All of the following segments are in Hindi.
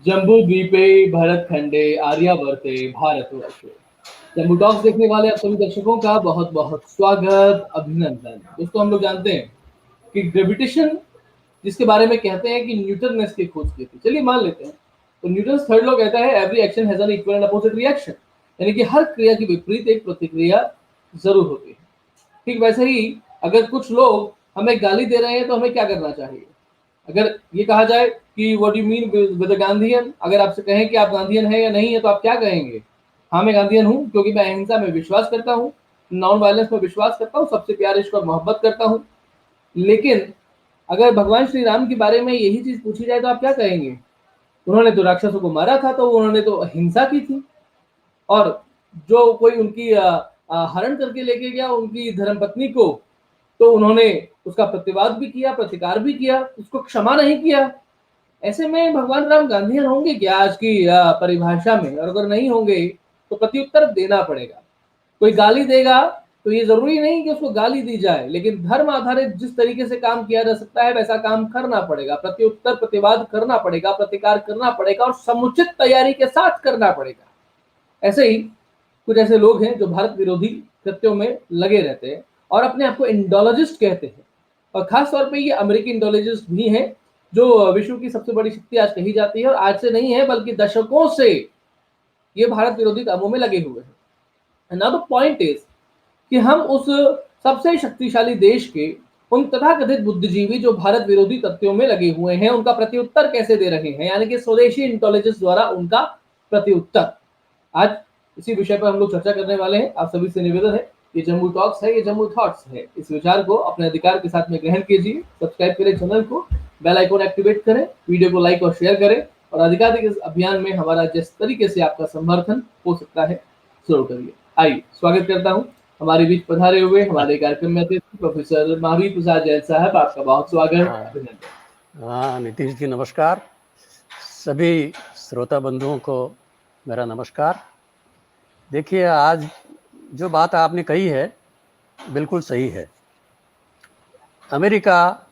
जम्बू द्वीपे भरतखंडे आर्यावर्ते भारतवर्षे। जम्बू टॉक्स देखने वाले आप सभी दर्शकों का बहुत बहुत स्वागत, अभिनंदन। दोस्तों, हम लोग जानते हैं कि ग्रेविटेशन जिसके बारे में कहते हैं कि न्यूटन ने इसकी खोज की थी, चलिए मान लेते हैं। तो न्यूटन थर्ड लॉ कहता है every action has an equal and opposite reaction, यानी कि हर क्रिया की विपरीत एक प्रतिक्रिया जरूर होती है। ठीक वैसे ही अगर कुछ लोग हमें गाली दे रहे हैं तो हमें क्या करना चाहिए? अगर ये कहा जाए कि what you mean with Gandhian, अगर आपसे कहें कि आप गांधीयन है या नहीं है तो आप क्या कहेंगे? हाँ, मैं गांधीयन हूँ क्योंकि मैं अहिंसा में विश्वास करता हूँ, नॉन वायलेंस में विश्वास करता हूँ, सबसे प्यार इश्क और मोहब्बत करता हूँ। लेकिन अगर भगवान श्री राम के बारे में यही चीज पूछी जाए तो आप क्या कहेंगे? उन्होंने तो राक्षसों को मारा था, तो उन्होंने तो हिंसा की थी। और जो कोई उनकी हरण करके लेके गया उनकी धर्मपत्नी को, तो उन्होंने उसका प्रतिवाद भी किया, प्रतिकार भी किया, उसको क्षमा नहीं किया। ऐसे में भगवान राम गांधीयन होंगे क्या आज की परिभाषा में? और अगर नहीं होंगे तो प्रत्युत्तर देना पड़ेगा। कोई गाली देगा तो ये जरूरी नहीं कि उसको गाली दी जाए, लेकिन धर्म आधारित जिस तरीके से काम किया जा सकता है वैसा काम करना पड़ेगा, प्रत्युत्तर प्रतिवाद करना पड़ेगा, प्रतिकार करना पड़ेगा और समुचित तैयारी के साथ करना पड़ेगा। ऐसे ही कुछ ऐसे लोग हैं जो भारत विरोधी कृत्यों में लगे रहते हैं और अपने आप को इंडोलॉजिस्ट कहते हैं। और खास तौर पे ये अमेरिकी इंडोलॉजिस्ट भी हैं, जो विश्व की सबसे बड़ी शक्ति आज कही जाती है, और आज से नहीं है बल्कि दशकों से ये भारत विरोधी कामों में लगे हुए हैं। नाउ द पॉइंट इज कि हम उस सबसे शक्तिशाली देश के उन तथाकथित बुद्धिजीवी जो भारत विरोधी तथ्यों में लगे हुए हैं उनका प्रत्युत्तर कैसे दे रहे हैं, यानी कि स्वदेशी इंटेलिजेंस द्वारा उनका प्रत्युत्तर। आज इसी विषय पर हम लोग चर्चा करने वाले हैं। आप सभी से निवेदन है, ये जम्मू टॉक्स है, ये जम्मू थॉट्स है। इस विचार को अपने अधिकार के साथ में ग्रहण कीजिए, सब्सक्राइब करें चैनल को, बेल आइकन एक्टिवेट करें, वीडियो को लाइक और शेयर करें, और अधिकार के इस अभियान में हमारा जिस तरीके से आपका समर्थन हो सकता है जरूर करिए। आइए स्वागत करता हूँ हमारे बीच पधारे हुए हमारे कार्यक्रम में अतिथि प्रोफेसर महावीर प्रसाद जैन साहब, आपका बहुत स्वागत, हाँ अभिनंदन। हाँ, नीतीश जी नमस्कार। सभी श्रोता बंधुओं को मेरा नमस्कार। देखिए, आज जो बात आपने कही है बिल्कुल सही है। अमेरिका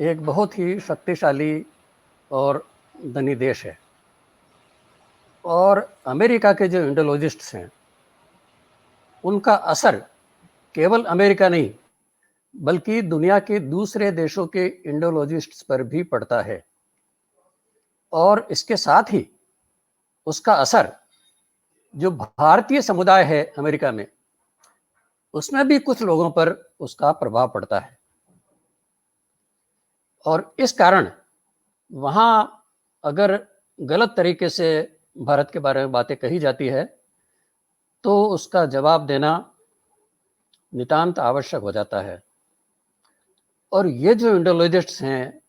एक बहुत ही शक्तिशाली और धनी देश है, और अमेरिका के जो इंडोलॉजिस्ट्स हैं उनका असर केवल अमेरिका नहीं बल्कि दुनिया के दूसरे देशों के इंडोलॉजिस्ट्स पर भी पड़ता है। और इसके साथ ही उसका असर जो भारतीय समुदाय है अमेरिका में, उसमें भी कुछ लोगों पर उसका प्रभाव पड़ता है। और इस कारण वहाँ अगर गलत तरीके से भारत के बारे में बातें कही जाती है तो उसका जवाब देना नितांत आवश्यक हो जाता है। और ये जो इंडोलॉजिस्ट्स हैं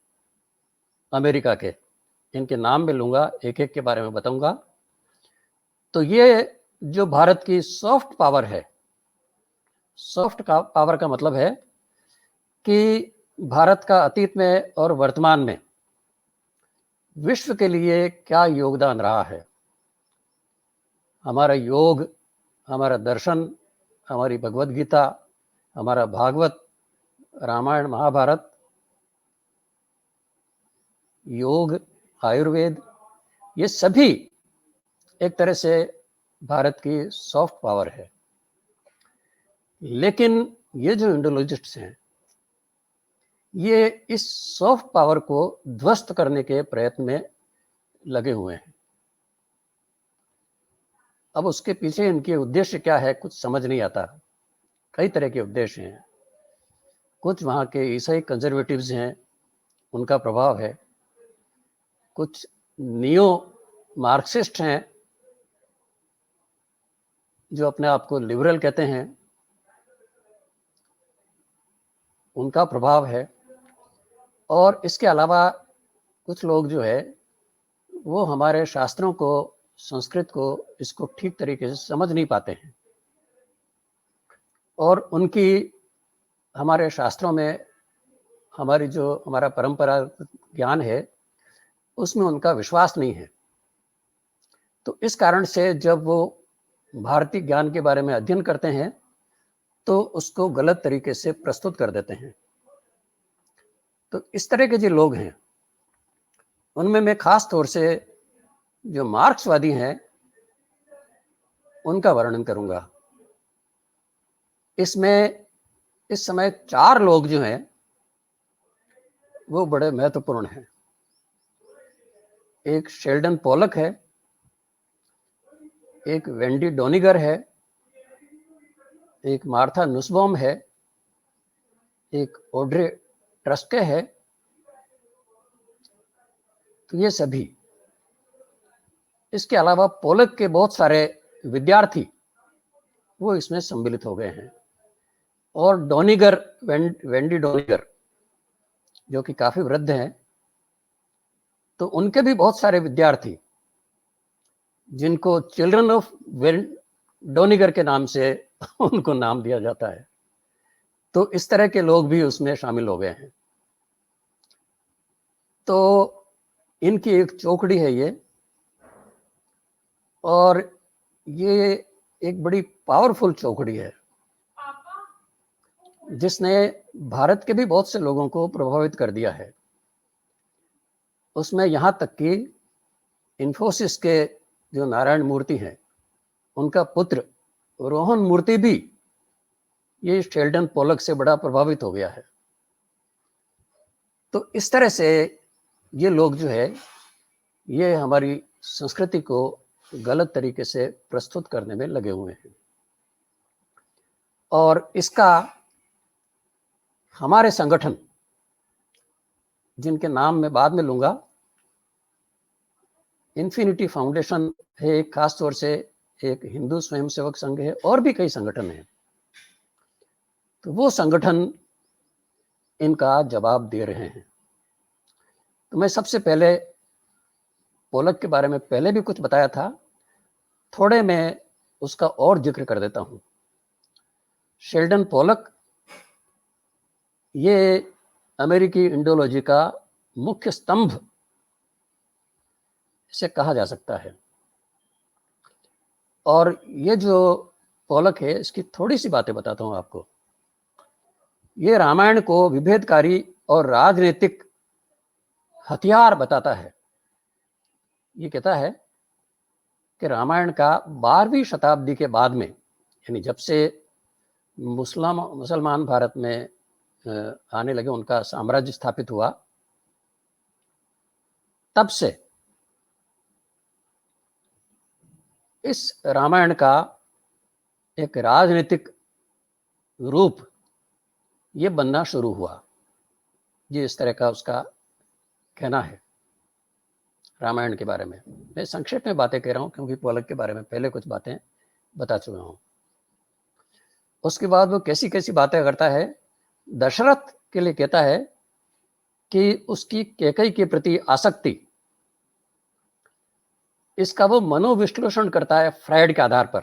अमेरिका के, इनके नाम मैं लूँगा, एक एक के बारे में बताऊँगा। तो ये जो भारत की सॉफ्ट पावर है, सॉफ्ट पावर का मतलब है कि भारत का अतीत में और वर्तमान में विश्व के लिए क्या योगदान रहा है। हमारा योग, हमारा दर्शन, हमारी भगवत गीता, हमारा भागवत, रामायण, महाभारत, योग, आयुर्वेद, ये सभी एक तरह से भारत की सॉफ्ट पावर है। लेकिन ये जो इंडोलॉजिस्ट्स हैं ये इस सॉफ्ट पावर को ध्वस्त करने के प्रयत्न में लगे हुए हैं। अब उसके पीछे इनके उद्देश्य क्या है कुछ समझ नहीं आता। कई तरह के उद्देश्य हैं। कुछ वहाँ के ईसाई कंजर्वेटिव्स हैं, उनका प्रभाव है। कुछ नियो मार्क्सिस्ट हैं जो अपने आप को लिबरल कहते हैं, उनका प्रभाव है। और इसके अलावा कुछ लोग जो है वो हमारे शास्त्रों को, संस्कृत को, इसको ठीक तरीके से समझ नहीं पाते हैं, और उनकी हमारे शास्त्रों में हमारी जो हमारा परंपरा ज्ञान है उसमें उनका विश्वास नहीं है। तो इस कारण से जब वो भारतीय ज्ञान के बारे में अध्ययन करते हैं तो उसको गलत तरीके से प्रस्तुत कर देते हैं। तो इस तरह के जो लोग हैं उनमें मैं खास तौर से जो मार्क्सवादी हैं उनका वर्णन करूंगा। इसमें इस समय 4 लोग जो हैं वो बड़े महत्वपूर्ण हैं। एक शेल्डन पोलक है, एक वेंडी डोनिगर है, एक मार्था नुसबॉम है, एक ऑड्रे ट्रस्के है। तो ये सभी, इसके अलावा पोलक के बहुत सारे विद्यार्थी वो इसमें सम्मिलित हो गए हैं। और डोनिगर, वेंडी डोनिगर जो कि काफी वृद्ध हैं, तो उनके भी बहुत सारे विद्यार्थी जिनको चिल्ड्रन ऑफ डोनिगर के नाम से उनको नाम दिया जाता है। तो इस तरह के लोग भी उसमें शामिल हो गए हैं। तो इनकी एक चौकड़ी है ये, और ये एक बड़ी पावरफुल चौकड़ी है जिसने भारत के भी बहुत से लोगों को प्रभावित कर दिया है। उसमें यहाँ तक कि इन्फोसिस के जो नारायण मूर्ति हैं, उनका पुत्र रोहन मूर्ति भी ये शेल्डन पोलक से बड़ा प्रभावित हो गया है। तो इस तरह से ये लोग जो है ये हमारी संस्कृति को गलत तरीके से प्रस्तुत करने में लगे हुए हैं। और इसका हमारे संगठन, जिनके नाम मैं बाद में लूंगा, इन्फिनिटी फाउंडेशन है एक, खास तौर से एक हिंदू स्वयंसेवक संघ है, और भी कई संगठन हैं। तो वो संगठन इनका जवाब दे रहे हैं। तो मैं सबसे पहले पोलक के बारे में पहले भी कुछ बताया था, थोड़े मैं उसका और जिक्र कर देता हूं। शेल्डन पोलक ये अमेरिकी इंडोलॉजी का मुख्य स्तंभ इसे कहा जा सकता है। और ये जो पोलक है, इसकी थोड़ी सी बातें बताता हूं आपको। ये रामायण को विभेदकारी और राजनीतिक हथियार बताता है। ये कहता है कि रामायण का 12वीं शताब्दी के बाद में, यानी जब से मुसलमान भारत में आने लगे, उनका साम्राज्य स्थापित हुआ, तब से इस रामायण का एक राजनीतिक रूप ये बनना शुरू हुआ। ये इस तरह का उसका कहना है रामायण के बारे में। मैं संक्षेप में बातें कह रहा हूं क्योंकि पोलक के बारे में पहले कुछ बातें बता चुका हूं। उसके बाद वो कैसी कैसी बातें करता है। दशरथ के लिए कहता है कि उसकी कैकेयी के प्रति आसक्ति, इसका वो मनोविश्लेषण करता है फ्रायड के आधार पर,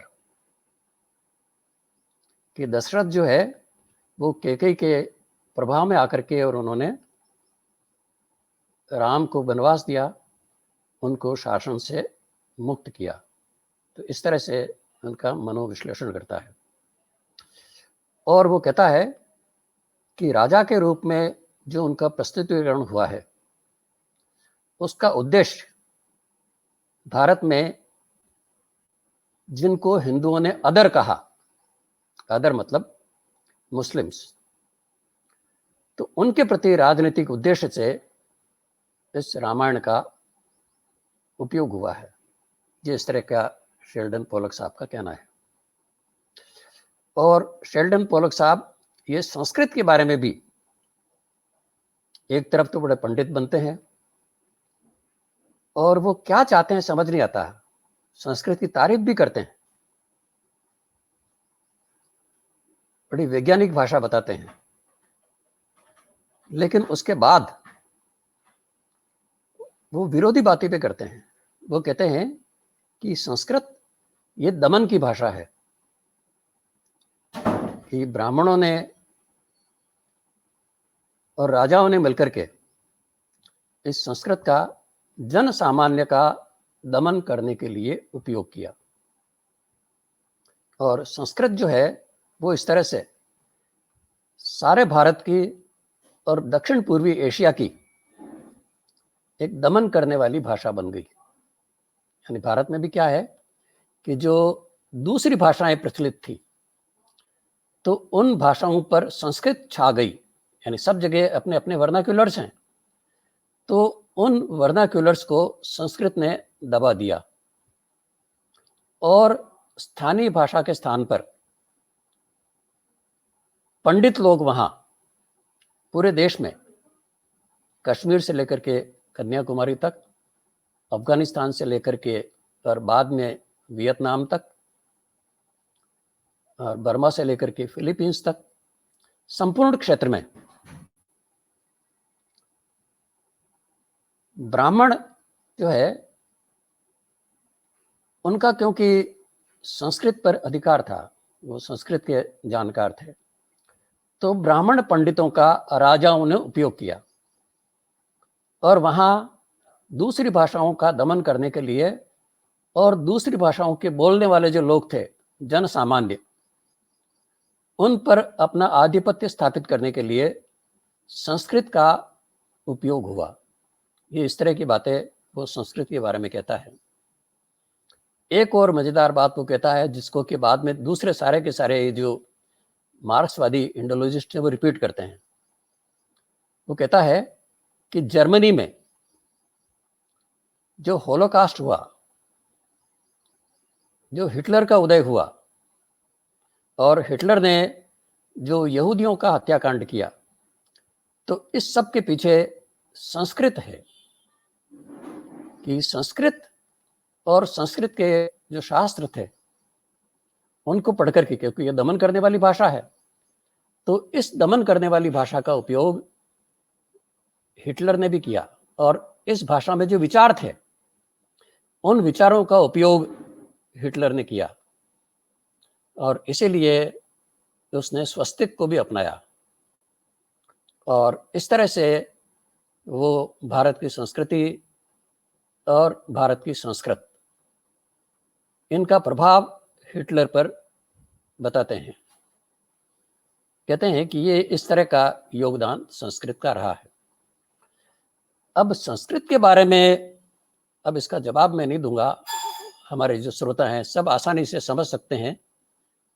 कि दशरथ जो है वो कैकेयी के प्रभाव में आकर के, और उन्होंने राम को वनवास दिया, उनको शासन से मुक्त किया। तो इस तरह से उनका मनोविश्लेषण करता है। और वो कहता है कि राजा के रूप में जो उनका प्रस्तुतिकरण हुआ है, उसका उद्देश्य भारत में जिनको हिंदुओं ने अदर कहा, अदर मतलब मुस्लिम्स, तो उनके प्रति राजनीतिक उद्देश्य से इस रामायण का उपयोग हुआ है। ये इस तरह का शेल्डन पोलक साहब का कहना है। और शेल्डन पोलक साहब ये संस्कृत के बारे में भी एक तरफ तो बड़े पंडित बनते हैं, और वो क्या चाहते हैं समझ नहीं आता, संस्कृत की तारीफ भी करते हैं, बड़ी वैज्ञानिक भाषा बताते हैं, लेकिन उसके बाद वो विरोधी बातें भी करते हैं। वो कहते हैं कि संस्कृत ये दमन की भाषा है, कि ब्राह्मणों ने और राजाओं ने मिलकर के इस संस्कृत का जन सामान्य का दमन करने के लिए उपयोग किया। और संस्कृत जो है वो इस तरह से सारे भारत की और दक्षिण पूर्वी एशिया की एक दमन करने वाली भाषा बन गई। यानी भारत में भी क्या है कि जो दूसरी भाषाएं प्रचलित थी, तो उन भाषाओं पर संस्कृत छा गई, यानी सब जगह अपने अपने वर्नाक्युलर्स हैं, तो उन वर्नाक्युलर्स को संस्कृत ने दबा दिया और स्थानीय भाषा के स्थान पर पंडित लोग वहां पूरे देश में, कश्मीर से लेकर के कन्याकुमारी तक, अफगानिस्तान से लेकर के और बाद में वियतनाम तक, और बर्मा से लेकर के फिलीपींस तक, संपूर्ण क्षेत्र में ब्राह्मण जो है उनका, क्योंकि संस्कृत पर अधिकार था, वो संस्कृत के जानकार थे, तो ब्राह्मण पंडितों का राजाओं ने उपयोग किया और वहाँ दूसरी भाषाओं का दमन करने के लिए और दूसरी भाषाओं के बोलने वाले जो लोग थे, जन सामान्य, उन पर अपना आधिपत्य स्थापित करने के लिए संस्कृत का उपयोग हुआ। ये इस तरह की बातें वो संस्कृत के बारे में कहता है। एक और मजेदार बात वो कहता है, जिसको कि बाद में दूसरे सारे के सारे जो मार्क्सवादी इंडोलॉजिस्ट हैं वो रिपीट करते हैं। वो कहता है कि जर्मनी में जो होलोकास्ट हुआ, जो हिटलर का उदय हुआ और हिटलर ने जो यहूदियों का हत्याकांड किया, तो इस सब के पीछे संस्कृत है। कि संस्कृत और संस्कृत के जो शास्त्र थे उनको पढ़ करके, क्योंकि ये दमन करने वाली भाषा है, तो इस दमन करने वाली भाषा का उपयोग हिटलर ने भी किया और इस भाषा में जो विचार थे उन विचारों का उपयोग हिटलर ने किया और इसीलिए उसने स्वस्तिक को भी अपनाया और इस तरह से वो भारत की संस्कृति और भारत की संस्कृत, इनका प्रभाव हिटलर पर बताते हैं। कहते हैं कि ये इस तरह का योगदान संस्कृत का रहा है। अब संस्कृत के बारे में अब इसका जवाब मैं नहीं दूंगा, हमारे जो श्रोता हैं सब आसानी से समझ सकते हैं,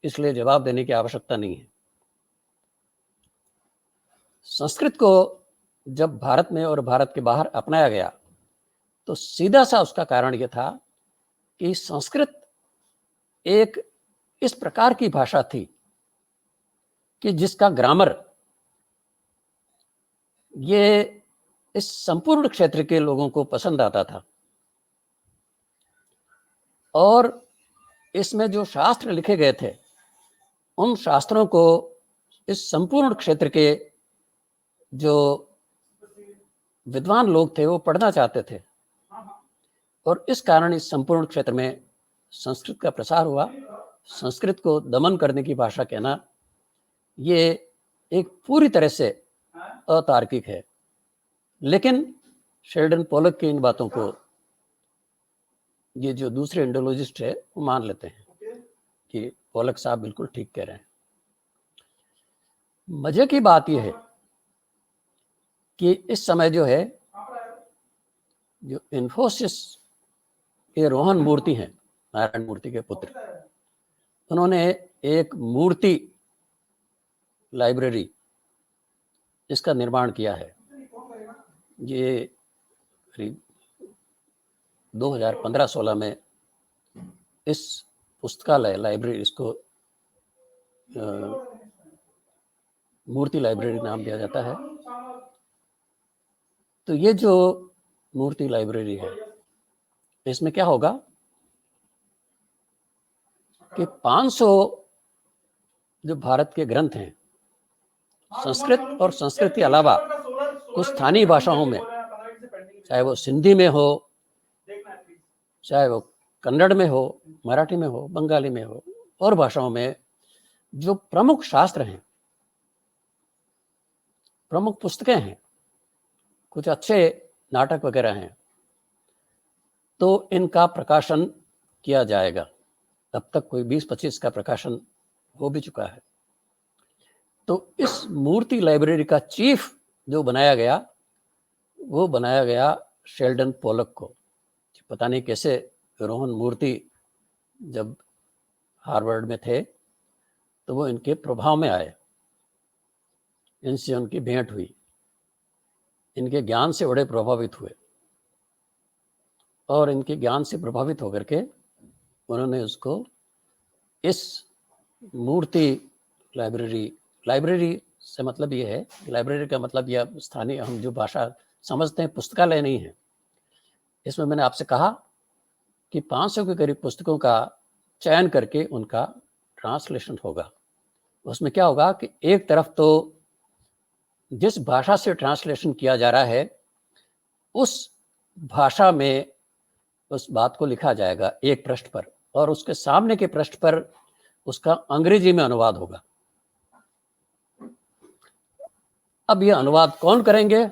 इसलिए जवाब देने की आवश्यकता नहीं है। संस्कृत को जब भारत में और भारत के बाहर अपनाया गया तो सीधा सा उसका कारण यह था कि संस्कृत एक इस प्रकार की भाषा थी कि जिसका ग्रामर ये इस संपूर्ण क्षेत्र के लोगों को पसंद आता था और इसमें जो शास्त्र लिखे गए थे उन शास्त्रों को इस संपूर्ण क्षेत्र के जो विद्वान लोग थे वो पढ़ना चाहते थे और इस कारण इस संपूर्ण क्षेत्र में संस्कृत का प्रसार हुआ। संस्कृत को दमन करने की भाषा कहना ये एक पूरी तरह से अतार्किक है, लेकिन शेल्डन पोलक की इन बातों को ये जो दूसरे इंडोलॉजिस्ट है वो मान लेते हैं कि पोलक साहब बिल्कुल ठीक कह रहे हैं। मजे की बात यह है कि इस समय जो है जो इन्फोसिस के रोहन मूर्ति हैं, नारायण मूर्ति के पुत्र, उन्होंने एक मूर्ति लाइब्रेरी इसका निर्माण किया है। ये करीब 2015-16 में इस पुस्तकालय लाइब्रेरी, इसको मूर्ति लाइब्रेरी नाम दिया जाता है। तो ये जो मूर्ति लाइब्रेरी है इसमें क्या होगा कि 500 जो भारत के ग्रंथ हैं संस्कृत और संस्कृत के अलावा कुछ स्थानीय भाषाओं में, चाहे वो सिंधी में हो, चाहे वो कन्नड़ में हो, मराठी में हो, बंगाली में हो, और भाषाओं में जो प्रमुख शास्त्र हैं, प्रमुख पुस्तकें हैं, कुछ अच्छे नाटक वगैरह हैं, तो इनका प्रकाशन किया जाएगा। अब तक कोई 20-25 का प्रकाशन हो भी चुका है। तो इस मूर्ति लाइब्रेरी का चीफ जो बनाया गया वो बनाया गया शेल्डन पोलक को। पता नहीं कैसे रोहन मूर्ति जब हार्वर्ड में थे तो वो इनके प्रभाव में आए, इनसे उनकी भेंट हुई, इनके ज्ञान से बड़े प्रभावित हुए और इनके ज्ञान से प्रभावित होकर के उन्होंने उसको इस मूर्ति लाइब्रेरी से मतलब ये है, लाइब्रेरी का मतलब यह स्थानीय हम जो भाषा समझते हैं पुस्तकालय नहीं है। इसमें मैंने आपसे कहा कि 500 के करीब पुस्तकों का चयन करके उनका ट्रांसलेशन होगा। उसमें क्या होगा कि एक तरफ तो जिस भाषा से ट्रांसलेशन किया जा रहा है उस भाषा में उस बात को लिखा जाएगा एक पृष्ठ पर, और उसके सामने के पृष्ठ पर उसका अंग्रेजी में अनुवाद होगा। अब यह अनुवाद कौन करेंगे,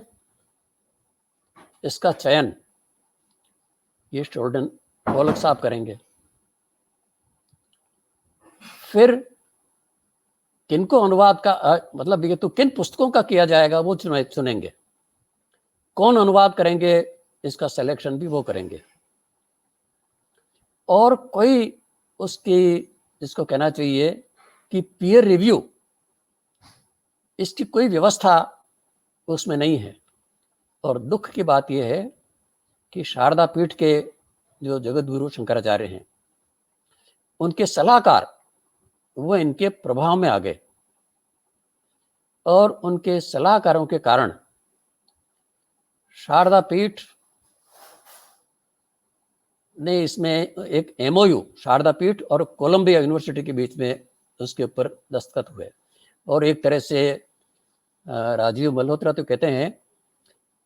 इसका चयन ये शोल्डन पोलक साहब करेंगे। फिर किनको अनुवाद का मतलब ये तो किन पुस्तकों का किया जाएगा वो चुनेंगे, कौन अनुवाद करेंगे इसका सिलेक्शन भी वो करेंगे। और कोई उसकी जिसको कहना चाहिए कि पीयर रिव्यू, इसकी कोई व्यवस्था उसमें नहीं है। और दुख की बात यह है कि शारदा पीठ के जो जगत गुरु शंकराचार्य हैं उनके सलाहकार वो इनके प्रभाव में आ गए, और उनके सलाहकारों के कारण शारदा पीठ ने इसमें एक एमओयू शारदा पीठ और कोलंबिया यूनिवर्सिटी के बीच में उसके ऊपर दस्तखत हुए। और एक तरह से राजीव मल्होत्रा तो कहते हैं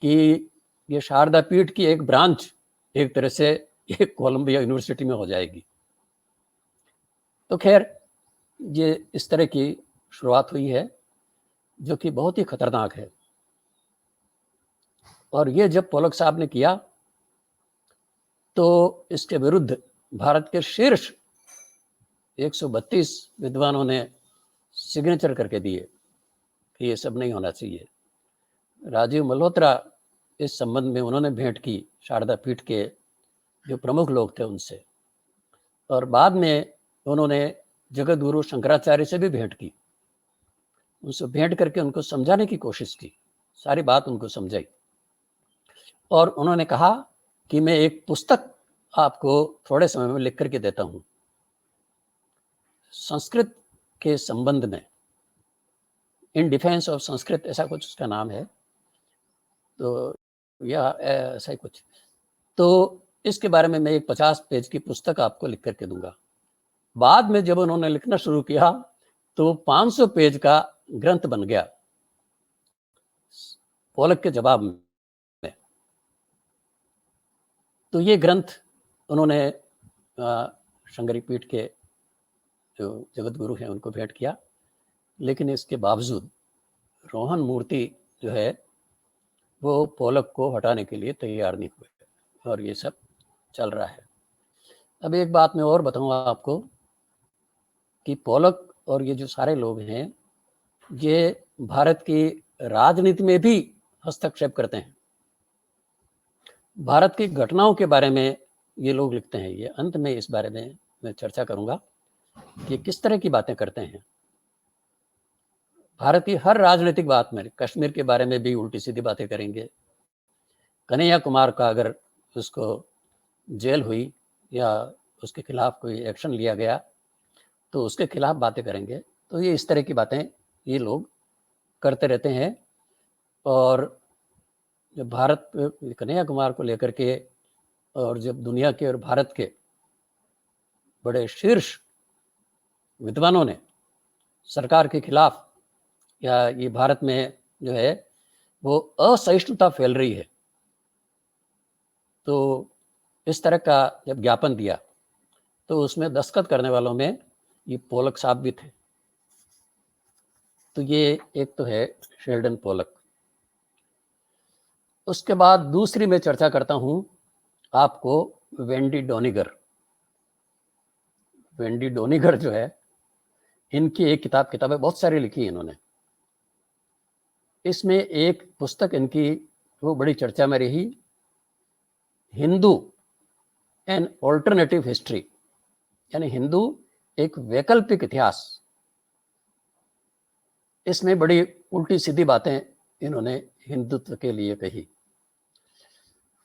कि ये शारदा पीठ की एक ब्रांच एक तरह से एक कोलंबिया यूनिवर्सिटी में हो जाएगी। तो खैर ये इस तरह की शुरुआत हुई है जो कि बहुत ही खतरनाक है। और ये जब पोलक साहब ने किया तो इसके विरुद्ध भारत के शीर्ष 132 विद्वानों ने सिग्नेचर करके दिए कि ये सब नहीं होना चाहिए। राजीव मल्होत्रा इस संबंध में उन्होंने भेंट की शारदा पीठ के जो प्रमुख लोग थे उनसे, और बाद में उन्होंने जगत गुरु शंकराचार्य से भी भेंट की। उनसे भेंट करके उनको समझाने की कोशिश की, सारी बात उनको समझाई, और उन्होंने कहा कि मैं एक पुस्तक आपको थोड़े समय में लिख करके देता हूँ संस्कृत के संबंध में, इन डिफेंस ऑफ संस्कृत ऐसा कुछ उसका नाम है, तो या ऐसा ही कुछ। तो इसके बारे में मैं एक 50 पेज की पुस्तक आपको लिख करके दूंगा। बाद में जब उन्होंने लिखना शुरू किया तो 500 पेज का ग्रंथ बन गया पोलक के जवाब में। तो ये ग्रंथ उन्होंने शंकरी पीठ के जो जगत गुरु हैं उनको भेंट किया, लेकिन इसके बावजूद रोहन मूर्ति जो है वो पोलक को हटाने के लिए तैयार नहीं हुए, और ये सब चल रहा है। अब एक बात मैं और बताऊंगा आपको कि पोलक और ये जो सारे लोग हैं ये भारत की राजनीति में भी हस्तक्षेप करते हैं। भारत की घटनाओं के बारे में ये लोग लिखते हैं। ये अंत में इस बारे में मैं चर्चा करूंगा कि किस तरह की बातें करते हैं। भारत की हर राजनीतिक बात में, कश्मीर के बारे में भी उल्टी सीधी बातें करेंगे। कन्हैया कुमार का अगर उसको जेल हुई या उसके खिलाफ कोई एक्शन लिया गया तो उसके खिलाफ बातें करेंगे। तो ये इस तरह की बातें ये लोग करते रहते हैं। और जब भारत कन्हैया कुमार को लेकर के और जब दुनिया के और भारत के बड़े शीर्ष विद्वानों ने सरकार के खिलाफ या ये भारत में जो है वो असहिष्णुता फैल रही है, तो इस तरह का जब ज्ञापन दिया तो उसमें दस्तखत करने वालों में ये पोलक साहब भी थे। तो ये एक तो है शेल्डन पोलक। उसके बाद दूसरी मैं चर्चा करता हूं आपको वेंडी डोनिगर। वेंडी डोनिगर जो है इनकी एक किताबें बहुत सारी लिखी इन्होंने। इसमें एक पुस्तक इनकी वो बड़ी चर्चा में रही, हिंदू एन ऑल्टरनेटिव हिस्ट्री, यानी हिंदू एक वैकल्पिक इतिहास। इसमें बड़ी उल्टी सीधी बातें इन्होंने हिंदुत्व के लिए कही।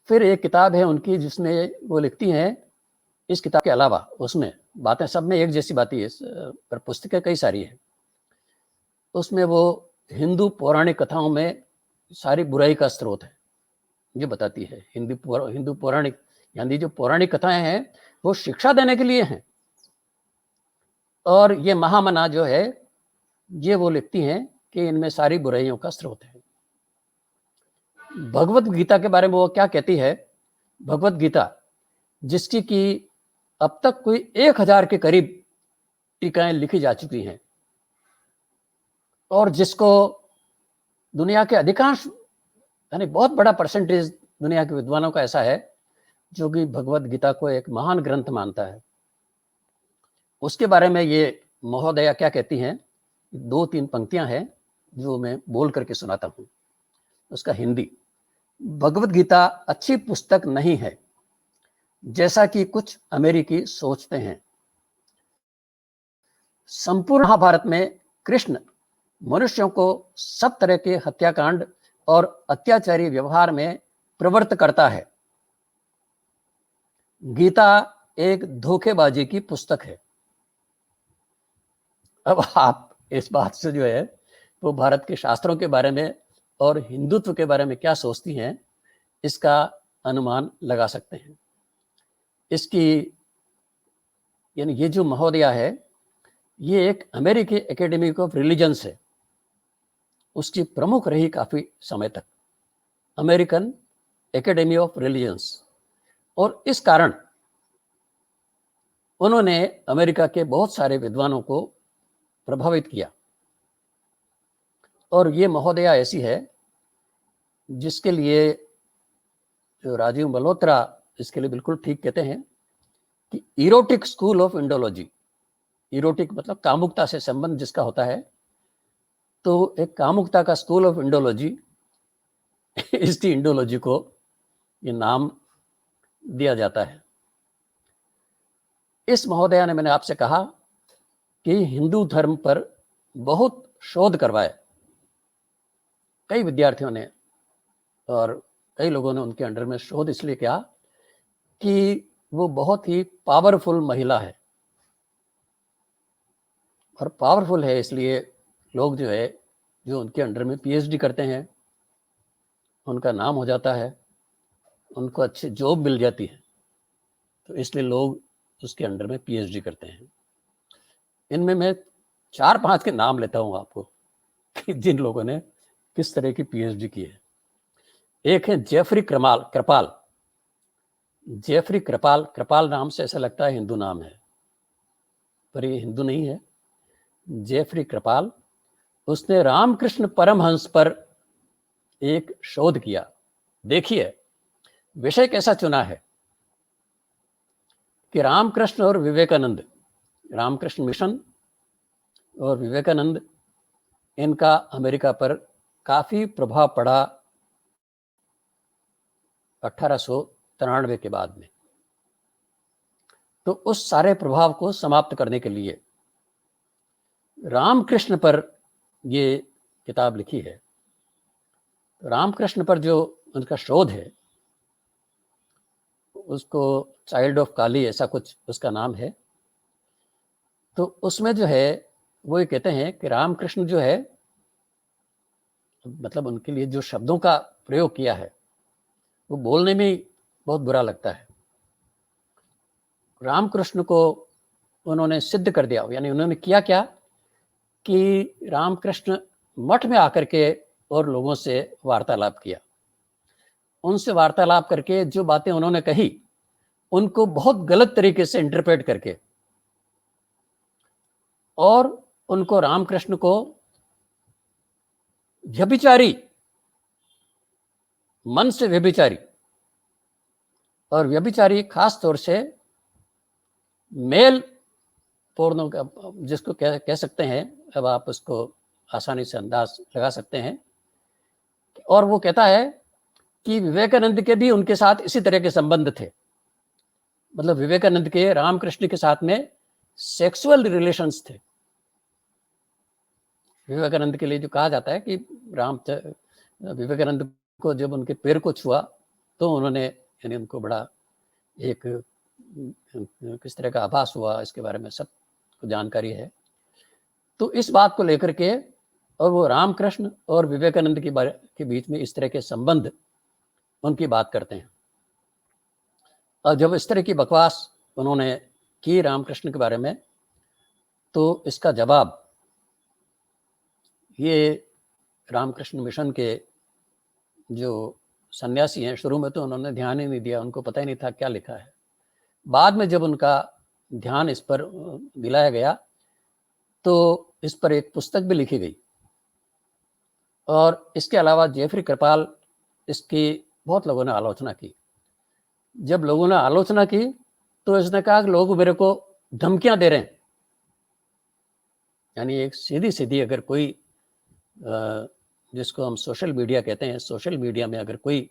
फिर एक किताब है उनकी जिसमें वो लिखती हैं, इस किताब के अलावा उसमें बातें सब में एक जैसी बातें है, पर पुस्तकें कई सारी है। उसमें वो हिंदू पौराणिक कथाओं में सारी बुराई का स्रोत है ये बताती है। हिंदू पौराणिक यानी जो पौराणिक कथाएं हैं वो शिक्षा देने के लिए हैं, और ये महामना जो है ये वो लिखती हैं कि इनमें सारी बुराइयों का स्रोत है। भगवत गीता के बारे में वो क्या कहती है? भगवत गीता जिसकी कि अब तक कोई 1000 के करीब टीकाएं लिखी जा चुकी हैं, और जिसको दुनिया के अधिकांश यानी बहुत बड़ा परसेंटेज दुनिया के विद्वानों का ऐसा है जो कि भगवत गीता को एक महान ग्रंथ मानता है। उसके बारे में ये महोदया क्या कहती हैं, 2-3 पंक्तियां हैं जो मैं बोल करके सुनाता हूं। उसका हिंदी: भगवत गीता अच्छी पुस्तक नहीं है जैसा कि कुछ अमेरिकी सोचते हैं। संपूर्ण महाभारत में कृष्ण मनुष्यों को सब तरह के हत्याकांड और अत्याचारी व्यवहार में प्रवृत्त करता है। गीता एक धोखेबाजी की पुस्तक है। अब आप इस बात से जो है वो भारत के शास्त्रों के बारे में और हिंदुत्व के बारे में क्या सोचती हैं इसका अनुमान लगा सकते हैं। इसकी यानी ये जो महोदया है ये एक अमेरिकी एकेडमी ऑफ रिलीजन्स है, उसकी प्रमुख रही काफी समय तक, अमेरिकन एकेडमी ऑफ रिलीजन्स। और इस कारण उन्होंने अमेरिका के बहुत सारे विद्वानों को प्रभावित किया। और ये महोदया ऐसी है जिसके लिए जो राजीव मल्होत्रा इसके लिए बिल्कुल ठीक कहते हैं कि erotic school of Indology, erotic मतलब कामुकता से संबंध जिसका होता है, तो एक कामुकता का स्कूल ऑफ इंडोलॉजी, इसकी इंडोलॉजी को ये नाम दिया जाता है। इस महोदया ने, मैंने आपसे कहा कि हिंदू धर्म पर बहुत शोध करवाए कई विद्यार्थियों ने, और कई लोगों ने उनके अंडर में शोध इसलिए किया कि वो बहुत ही पावरफुल महिला है। और पावरफुल है इसलिए लोग जो है जो उनके अंडर में पीएचडी करते हैं उनका नाम हो जाता है, उनको अच्छी जॉब मिल जाती है, तो इसलिए लोग उसके अंडर में पीएचडी करते हैं। इनमें मैं 4-5 के नाम लेता हूं आपको कि जिन लोगों ने किस तरह की पीएचडी की है। एक है जेफरी कृपाल। जेफरी कृपाल नाम से ऐसा लगता है हिंदू नाम है, पर ये हिंदू नहीं है। जेफरी कृपाल, उसने रामकृष्ण परमहंस पर एक शोध किया। देखिए विषय कैसा चुना है कि रामकृष्ण और विवेकानंद, रामकृष्ण मिशन और विवेकानंद, इनका अमेरिका पर काफी प्रभाव पड़ा 1893 के बाद में। तो उस सारे प्रभाव को समाप्त करने के लिए रामकृष्ण पर ये किताब लिखी है। तो रामकृष्ण पर जो उनका शोध है उसको चाइल्ड ऑफ काली ऐसा कुछ उसका नाम है। तो उसमें जो है वो ये कहते हैं कि रामकृष्ण जो है, मतलब उनके लिए जो शब्दों का प्रयोग किया है वो बोलने में बहुत बुरा लगता है। रामकृष्ण को उन्होंने सिद्ध कर दिया, यानी उन्होंने किया क्या कि रामकृष्ण मठ में आकर के और लोगों से वार्तालाप किया। उनसे वार्तालाप करके जो बातें उन्होंने कही उनको बहुत गलत तरीके से इंटरप्रेट करके, और उनको रामकृष्ण को व्यभिचारी, मन से व्यभिचारी, और व्यभिचारी खास तौर से मेल पोर्नो का, जिसको कह सकते हैं, अब आप उसको आसानी से अंदाज लगा सकते हैं। और वो कहता है कि विवेकानंद के भी उनके साथ इसी तरह के संबंध थे। मतलब विवेकानंद के रामकृष्ण के साथ में सेक्सुअल रिलेशंस थे। विवेकानंद के लिए जो कहा जाता है कि विवेकानंद को जब उनके पैर को छुआ तो उन्होंने यानी उनको बड़ा एक किस तरह का आभास हुआ, इसके बारे में सब जानकारी है। तो इस बात को लेकर के और वो रामकृष्ण और विवेकानंद के बीच में इस तरह के संबंध उनकी बात करते हैं। और जब इस तरह की बकवास उन्होंने की रामकृष्ण के बारे में, तो इसका जवाब ये रामकृष्ण मिशन के जो सन्यासी हैं, शुरू में तो उन्होंने ध्यान ही नहीं दिया, उनको पता ही नहीं था क्या लिखा है। बाद में जब उनका ध्यान इस पर दिलाया गया तो इस पर एक पुस्तक भी लिखी गई। और इसके अलावा जेफरी कृपाल, इसकी बहुत लोगों ने आलोचना की। जब लोगों ने आलोचना की तो इसने कहा कि लोग मेरे को धमकियां दे रहे हैं। यानी एक सीधी सीधी अगर कोई जिसको हम सोशल मीडिया कहते हैं, सोशल मीडिया में अगर कोई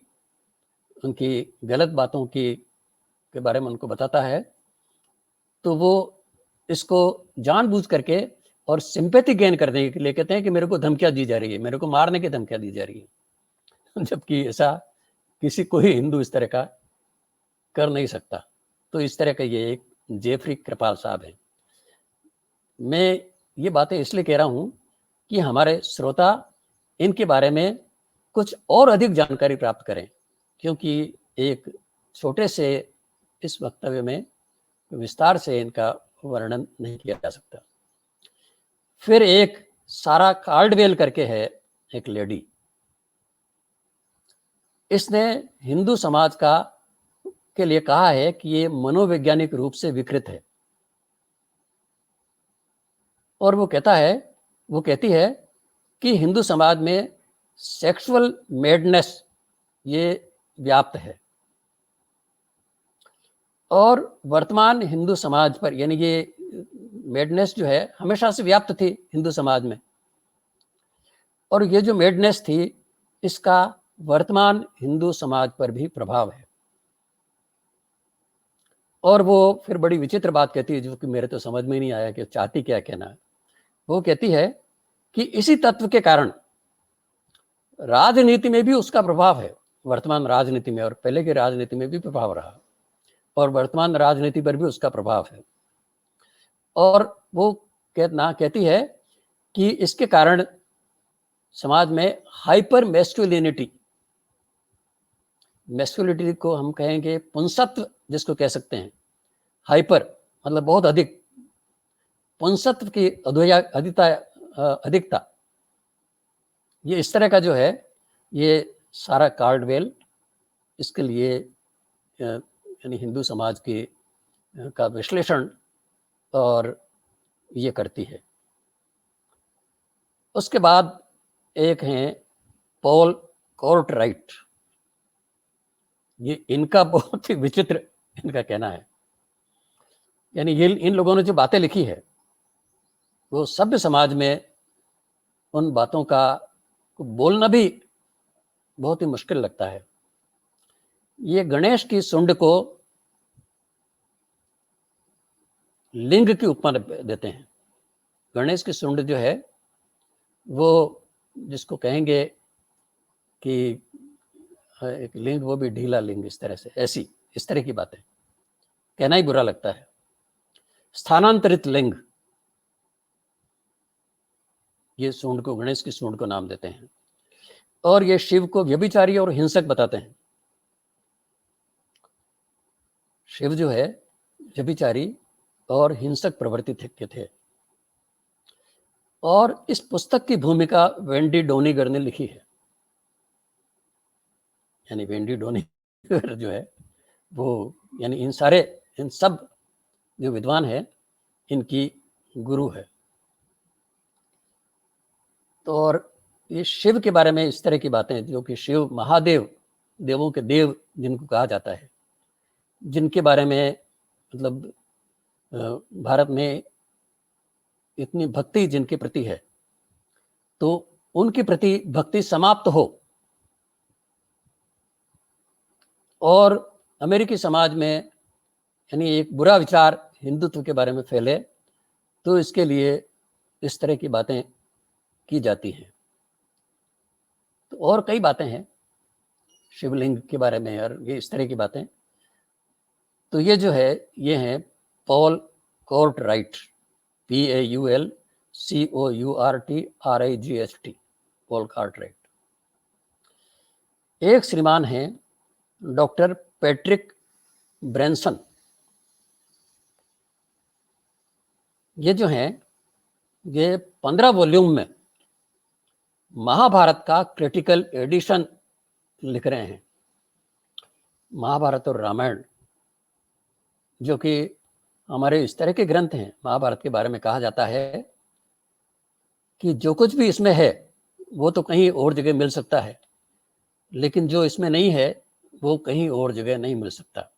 उनकी गलत बातों के बारे में उनको बताता है तो वो इसको जानबूझ करके और सिंपैथी गेन करने के लिए कहते हैं कि मेरे को धमकियां दी जा रही है, मेरे को मारने की धमकियां दी जा रही है। जबकि ऐसा किसी कोई हिंदू इस तरह का कर नहीं सकता। तो इस तरह का ये एक जेफरी कृपाल साहब है। मैं ये बातें इसलिए कह रहा हूं कि हमारे श्रोता इनके बारे में कुछ और अधिक जानकारी प्राप्त करें, क्योंकि एक छोटे से इस वक्तव्य में विस्तार से इनका वर्णन नहीं किया जा सकता। फिर एक सारा कार्डवेल करके है एक लेडी, इसने हिंदू समाज के लिए कहा है कि ये मनोवैज्ञानिक रूप से विकृत है। और वो कहती है कि हिंदू समाज में सेक्सुअल मैडनेस ये व्याप्त है और वर्तमान हिंदू समाज पर, यानी ये मैडनेस जो है हमेशा से व्याप्त थी हिंदू समाज में, और ये जो मैडनेस थी इसका वर्तमान हिंदू समाज पर भी प्रभाव है। और वो फिर बड़ी विचित्र बात कहती है, जो कि मेरे तो समझ में नहीं आया कि चाहती क्या कहना है। वो कहती है कि इसी तत्व के कारण राजनीति में भी उसका प्रभाव है, वर्तमान राजनीति में और पहले की राजनीति में भी प्रभाव रहा, और वर्तमान राजनीति पर भी उसका प्रभाव है। और वो कहती है कि इसके कारण समाज में हाइपर मैस्कुलिनिटी को हम कहेंगे पुंसत्व, जिसको कह सकते हैं। हाइपर मतलब बहुत अधिक, पुंसत्व की अधिकता, ये इस तरह का जो है ये सारा कार्डवेल इसके लिए यानी हिंदू समाज का विश्लेषण और ये करती है। उसके बाद एक हैं पॉल कोर्टराइट, ये इनका बहुत ही विचित्र इनका कहना है। यानी ये इन लोगों ने जो बातें लिखी है वो सभ्य समाज में उन बातों का बोलना भी बहुत ही मुश्किल लगता है। ये गणेश की सुंड को लिंग की उपमा देते हैं। गणेश की सुंड जो है वो जिसको कहेंगे कि एक लिंग, वो भी ढीला लिंग, इस तरह से, इस तरह की बातें कहना ही बुरा लगता है। स्थानांतरित लिंग, ये सूंड को, गणेश की सूंड को नाम देते हैं। और ये शिव को व्यभिचारी और हिंसक बताते हैं। शिव जो है व्यभिचारी और हिंसक प्रवृत्ति के थे। और इस पुस्तक की भूमिका वेंडी डोनिगर ने लिखी है। यानी वेंडी डोनिगर जो है वो यानी इन सब जो विद्वान है इनकी गुरु है। तो और ये शिव के बारे में इस तरह की बातें, जो कि शिव महादेव, देवों के देव जिनको कहा जाता है, जिनके बारे में मतलब भारत में इतनी भक्ति जिनके प्रति है, तो उनके प्रति भक्ति समाप्त हो और अमेरिकी समाज में यानी एक बुरा विचार हिंदुत्व के बारे में फैले, तो इसके लिए इस तरह की बातें की जाती हैं। तो और कई बातें हैं शिवलिंग के बारे में और ये इस तरह की बातें। तो ये जो है ये हैं पॉल कोर्टराइट, PAULCOURTRIGHT, पॉल कोर्टराइट। एक श्रीमान हैं डॉक्टर पैट्रिक ब्रैनसन। ये जो हैं ये 15 वॉल्यूम में महाभारत का क्रिटिकल एडिशन लिख रहे हैं। महाभारत और रामायण जो कि हमारे इस तरह के ग्रंथ हैं, महाभारत के बारे में कहा जाता है कि जो कुछ भी इसमें है वो तो कहीं और जगह मिल सकता है, लेकिन जो इसमें नहीं है वो कहीं और जगह नहीं मिल सकता।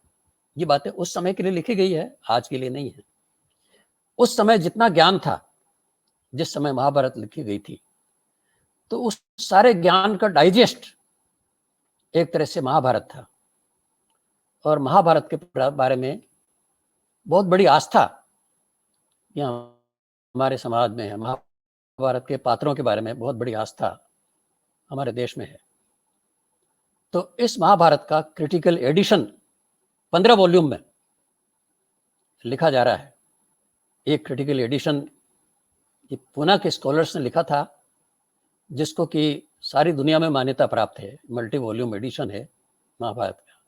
ये बातें उस समय के लिए लिखी गई है, आज के लिए नहीं है। उस समय जितना ज्ञान था, जिस समय महाभारत लिखी गई थी, तो उस सारे ज्ञान का डाइजेस्ट एक तरह से महाभारत था। और महाभारत के बारे में बहुत बड़ी आस्था यहाँ हमारे समाज में है। महाभारत के पात्रों के बारे में बहुत बड़ी आस्था हमारे देश में है। तो इस महाभारत का क्रिटिकल एडिशन 15 वॉल्यूम में लिखा जा रहा है। एक क्रिटिकल एडिशन ये पुणे के स्कॉलर्स ने लिखा था, जिसको कि सारी दुनिया में मान्यता प्राप्त है। मल्टी वॉल्यूम एडिशन है महाभारत का।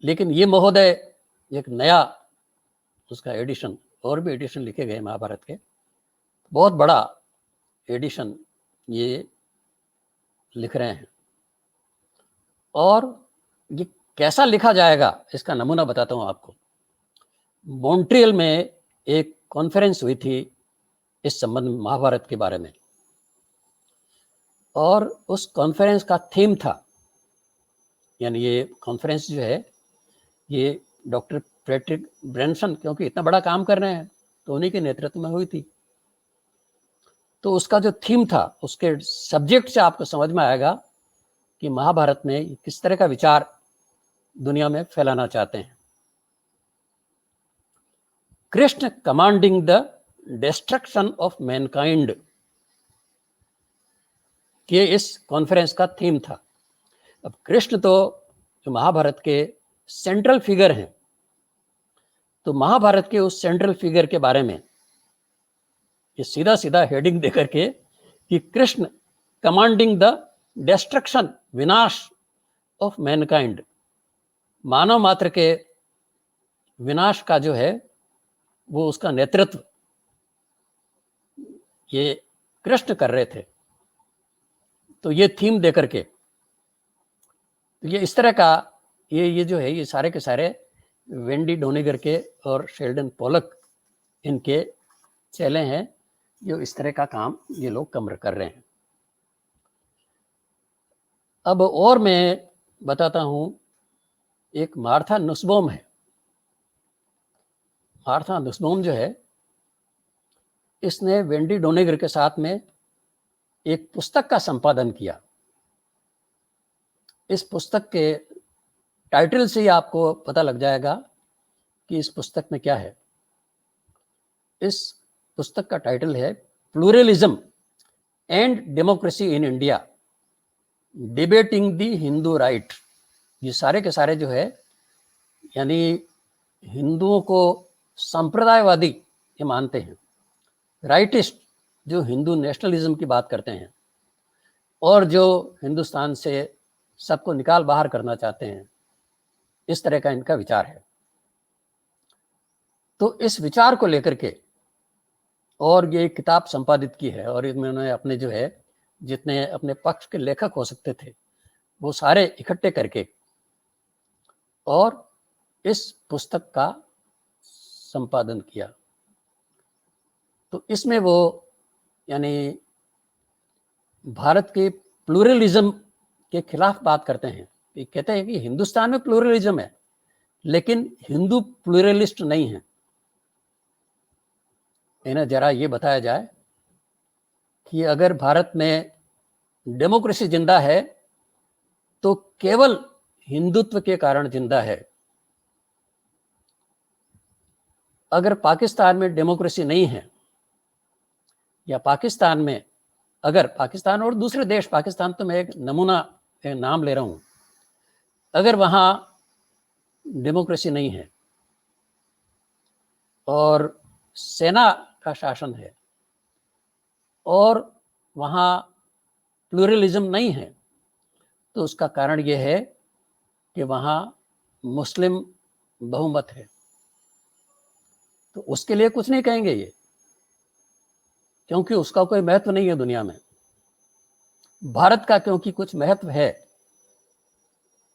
लेकिन ये महोदय एक नया उसका एडिशन, और भी एडिशन लिखे गए महाभारत के, बहुत बड़ा एडिशन ये लिख रहे हैं। और ये कैसा लिखा जाएगा इसका नमूना बताता हूँ आपको। मॉन्ट्रियल में एक कॉन्फ्रेंस हुई थी इस संबंध में, महाभारत के बारे में, और उस कॉन्फ्रेंस का थीम था, यानी ये कॉन्फ्रेंस जो है ये डॉक्टर पैट्रिक ब्रैनसन क्योंकि इतना बड़ा काम कर रहे हैं तो उन्हीं के नेतृत्व में हुई थी। तो उसका जो थीम था, उसके सब्जेक्ट से आपको समझ में आएगा कि महाभारत में किस तरह का विचार दुनिया में फैलाना चाहते हैं। Krishna commanding the destruction of Mankind, ये इस कॉन्फ्रेंस का थीम था। अब कृष्ण तो जो महाभारत के सेंट्रल फिगर हैं, तो महाभारत के उस सेंट्रल फिगर के बारे में ये सीधा सीधा हेडिंग देकर के कि कृष्ण कमांडिंग द डिस्ट्रक्शन, विनाश ऑफ मैनकाइंड, मानव मात्र के विनाश का जो है वो उसका नेतृत्व ये कृष्ण कर रहे थे। तो ये थीम देकर के, तो ये इस तरह का ये जो है ये सारे के सारे वेंडी डोनेगर के और शेल्डन पोलक इनके चेले हैं, जो इस तरह का काम ये लोग कमर कर रहे हैं। अब और मैं बताता हूं, एक मार्था नुसबॉम है। मार्था नुसबॉम जो है, इसने वेंडी डोनेगर के साथ में एक पुस्तक का संपादन किया। इस पुस्तक के टाइटल से ही आपको पता लग जाएगा कि इस पुस्तक में क्या है। इस पुस्तक का टाइटल है pluralism and democracy in India, debating the Hindu right. ये सारे के सारे जो है, यानी हिंदुओं को संप्रदायवादी ये मानते हैं, राइटिस्ट जो हिंदू नेशनलिज्म की बात करते हैं, और जो हिंदुस्तान से सबको निकाल बाहर करना चाहते हैं, इस तरह का इनका विचार है। तो इस विचार को लेकर के और ये किताब संपादित की है, और इन्होंने अपने जो है जितने अपने पक्ष के लेखक हो सकते थे वो सारे इकट्ठे करके और इस पुस्तक का संपादन किया। तो इसमें वो यानी भारत के प्लूरलिज्म के खिलाफ बात करते हैं। ये कहते हैं कि हिंदुस्तान में प्लूरलिज्म है, लेकिन हिंदू प्लूरलिस्ट नहीं है। इन्हें जरा ये बताया जाए कि अगर भारत में डेमोक्रेसी जिंदा है तो केवल हिंदुत्व के कारण जिंदा है। अगर पाकिस्तान में डेमोक्रेसी नहीं है, या पाकिस्तान में अगर पाकिस्तान और दूसरे देश, पाकिस्तान तो मैं एक नमूना नाम ले रहा हूँ, अगर वहाँ डेमोक्रेसी नहीं है और सेना का शासन है और वहाँ प्लूरलिज्म नहीं है, तो उसका कारण ये है कि वहाँ मुस्लिम बहुमत है। तो उसके लिए कुछ नहीं कहेंगे ये, क्योंकि उसका कोई महत्व नहीं है दुनिया में। भारत का क्योंकि कुछ महत्व है,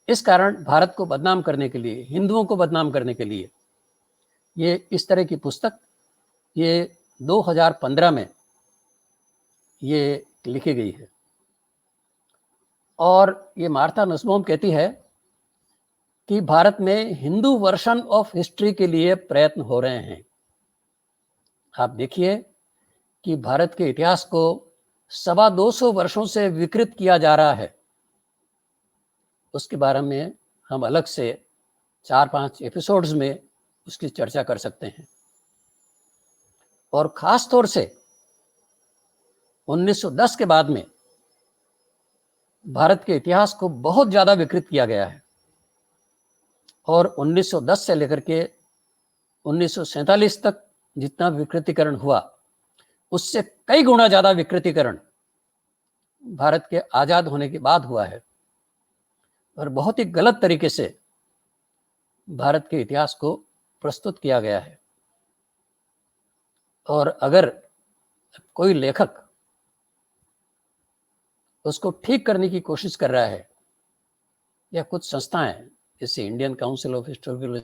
इस कारण भारत को बदनाम करने के लिए, हिंदुओं को बदनाम करने के लिए ये इस तरह की पुस्तक ये 2015 में ये लिखी गई है। और ये मार्था नुसबॉम कहती है कि भारत में हिंदू वर्शन ऑफ हिस्ट्री के लिए प्रयत्न हो रहे हैं। आप देखिए कि भारत के इतिहास को 250 वर्षों से विकृत किया जा रहा है। उसके बारे में हम अलग से 4-5 एपिसोड्स में उसकी चर्चा कर सकते हैं। और ख़ास तौर से 1910 के बाद में भारत के इतिहास को बहुत ज़्यादा विकृत किया गया है। और 1910 से लेकर के 1947 तक जितना विकृतीकरण हुआ, उससे कई गुना ज़्यादा विकृतीकरण भारत के आज़ाद होने के बाद हुआ है। और बहुत ही गलत तरीके से भारत के इतिहास को प्रस्तुत किया गया है। और अगर कोई लेखक उसको ठीक करने की कोशिश कर रहा है, या कुछ संस्थाएं जैसे इंडियन काउंसिल ऑफ हिस्टोरिकल